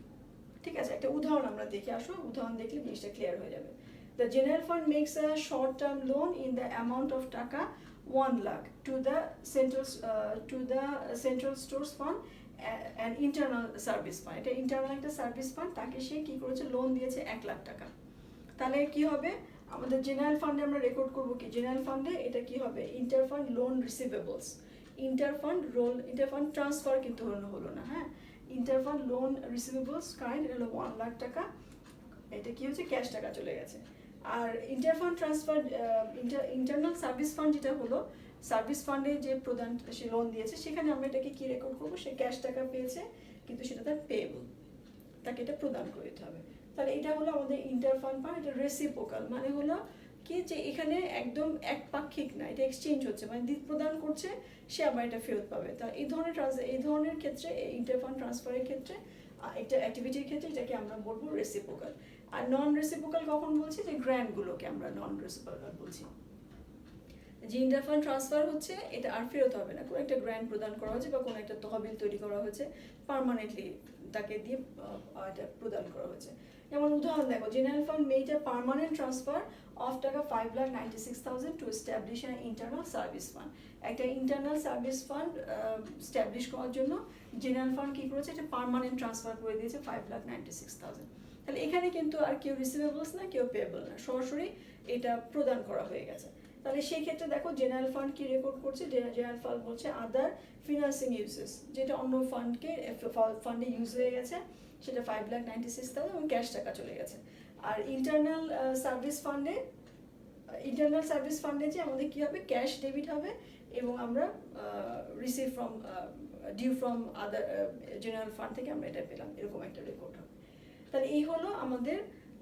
ঠিক আছে, একটা উদাহরণ আমরা দেখে আসো, উদাহরণ দেখলে জিনিসটা ক্লিয়ার হয়ে যাবে। The general fund makes a short term loan in the amount of taka 1 lakh to the central stores fund and internal service fund. এটা ইন্টারনাল একটা সার্ভিস ফান্ড, তাকে সে কী করেছে, লোন দিয়েছে 1 লাখ টাকা। তাহলে কি হবে, আমাদের জেনারেল ফান্ডে আমরা রেকর্ড করবো কি, জেনারেল ফান্ডে এটা কি হবে, ইন্টারফান্ড লোন রিসিভেবলস। ইন্টারফান্ড ট্রান্সফার কিন্তু হলো না, হ্যাঁ, ইন্টারফান্ড লোন রিসিভেবলস কারেন্ট, এটা হলো 1 লাখ টাকা, এটা কি হচ্ছে, ক্যাশ টাকা চলে গেছে। আর ইন্টারফান্ড ট্রান্সফার ইন্টারনাল সার্ভিস ফান্ড যেটা হলো, সার্ভিস ফান্ডে যে প্রদান সে লোন দিয়েছে, সেখানে আমরা এটাকে কি রেকর্ড করবো, সে ক্যাশ টাকা পেয়েছে কিন্তু সেটা তার পেয়েবল, তাকে এটা প্রদান করে দিতে হবে। তাহলে এটা হলো আমাদের ইন্টারফান্ড ফান্ড। এটা রেসিপ্রোকাল মানে হলো কি, যে এখানে একদম একপাক্ষিক না, এটা এক্সচেঞ্জ হচ্ছে, মানে প্রদান করছে, সে আবার এটা ফেরত পাবে। তা এই ধরনের ক্ষেত্রে, ইন্টারফান্ড ট্রান্সফারের ক্ষেত্রে, একটা অ্যাক্টিভিটির ক্ষেত্রে এটাকে আমরা বলবো রেসিপ্রোকাল। আর নন রেসিপ্রোকাল কখন বলছি, যে গ্র্যান্টগুলোকে আমরা নন রেসিপ্রোকাল বলছি। যে ইন্টারফান্ড ট্রান্সফার হচ্ছে, এটা আর ফেরত হবে না, কোনো একটা গ্র্যান্ট প্রদান করা হয়েছে বা কোনো একটা তহবিল তৈরি করা হয়েছে, পার্মানেন্টলি তাকে দিয়ে এটা প্রদান করা হয়েছে। যেমন উদাহরণ দেখো, general fund made a permanent transfer of টাকা 5,96,000 to establish an internal service fund. একটা ইন্টারনাল সার্ভিস ফান্ড স্ট্যাবলিশ করার জন্য জেনারেল ফান্ড কী করেছে, এটা পার্মানেন্ট ট্রান্সফার করে দিয়েছে 5,96,000। তাহলে এখানে কিন্তু আর কেউ রিসিভেবলস না, কেউ পেয়েবল না, সরাসরি এটা প্রদান করা হয়ে গেছে। তাহলে সেই ক্ষেত্রে দেখো জেনারেল ফান্ড কি রেকর্ড করছে, জেনারেল ফান্ড বলছে আদার ফিনান্সিং ইউজেস, যেটা অন্য ফান্ডে ইউজ হয়ে গেছে, সেটা 5,96,000 এবং ক্যাশ টাকা চলে গেছে। আর ইন্টারনাল সার্ভিস ফান্ডে যে আমাদের কি হবে, ক্যাশ ডেবিট হবে এবং আমরা receive from due from other general fund থেকে আমরা এটা পেলাম, এরকম একটা রেকর্ড হবে। তাহলে এই হলো আমাদের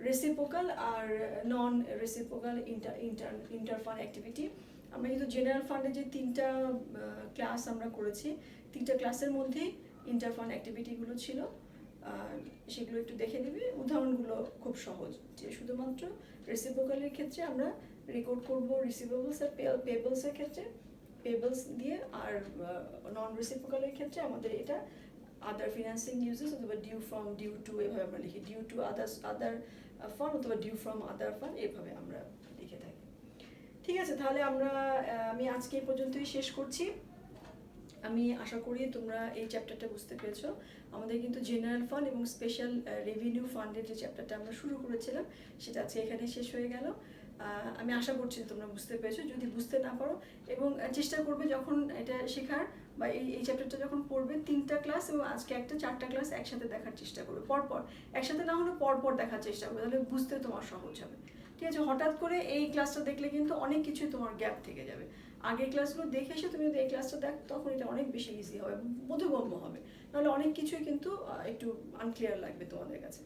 রেসিপ্রোকাল আর নন রেসিপ্রোকাল ইন্টারফান্ড অ্যাক্টিভিটি। আমরা কিন্তু জেনারেল ফান্ডে যে 3টা ক্লাস আমরা করেছি, 3টা ক্লাসের মধ্যেই ইন্টারফান্ড অ্যাক্টিভিটিগুলো ছিল, সেগুলো একটু দেখে নেবে। উদাহরণগুলো খুব সহজ, যে শুধুমাত্র রেসিপ্রোকালের ক্ষেত্রে আমরা রেকর্ড করব রিসিভেবলস আর পেয়েবলসের ক্ষেত্রে পেয়েবলস দিয়ে, আর নন রেসিপ্রোকালের ক্ষেত্রে আমাদের এটা আদার ফিনান্সিং ইউজেস অথবা ডিউ টু এভাবে আমরা লিখি, ডিউ টু আদার ফান্ড অথবা ডিউ ফ্রম আদার ফান্ড, এভাবে আমরা লিখে থাকি। ঠিক আছে, তাহলে আমি আজকে এই পর্যন্তই শেষ করছি। আমি আশা করি তোমরা এই চ্যাপ্টারটা বুঝতে পেরেছো। আমাদের কিন্তু জেনারেল ফান্ড এবং স্পেশাল রেভিনিউ ফান্ডের যে চ্যাপ্টারটা আমরা শুরু করেছিলাম, সেটা আজকে এখানে শেষ হয়ে গেল। আমি আশা করছি তোমরা বুঝতে পেরেছো। যদি বুঝতে না পারো, এবং চেষ্টা করবে যখন এটা শেখার বা এই চ্যাপ্টারটা যখন পড়বে, 3টা ক্লাস এবং আজকে একটা 4টা ক্লাস একসাথে দেখার চেষ্টা করবে, পরপর, একসাথে না হলে পরপর দেখার চেষ্টা করবে, তাহলে বুঝতে তোমার সহজ হবে। ঠিক আছে, হঠাৎ করে এই ক্লাসটা দেখলে কিন্তু অনেক কিছুই তোমার গ্যাপ থেকে যাবে। আগের ক্লাসগুলো দেখে এসে তুমি যদি এই ক্লাসটা দেখো, তখন এটা অনেক বেশি ইজি হবে, বোধগম্য হবে, নাহলে অনেক কিছুই কিন্তু একটু আনক্লিয়ার লাগবে তোমাদের কাছে।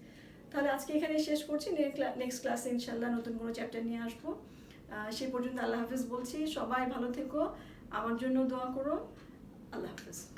তাহলে আজকে এখানে শেষ করছি, নেক্সট ক্লাসে ইনশাল্লাহ নতুন কোনো চ্যাপ্টার নিয়ে আসবো। সেই পর্যন্ত আল্লাহ হাফেজ বলছি, সবাই ভালো থেকো, আমার জন্য দোয়া করো, আল্লাহ হাফেজ।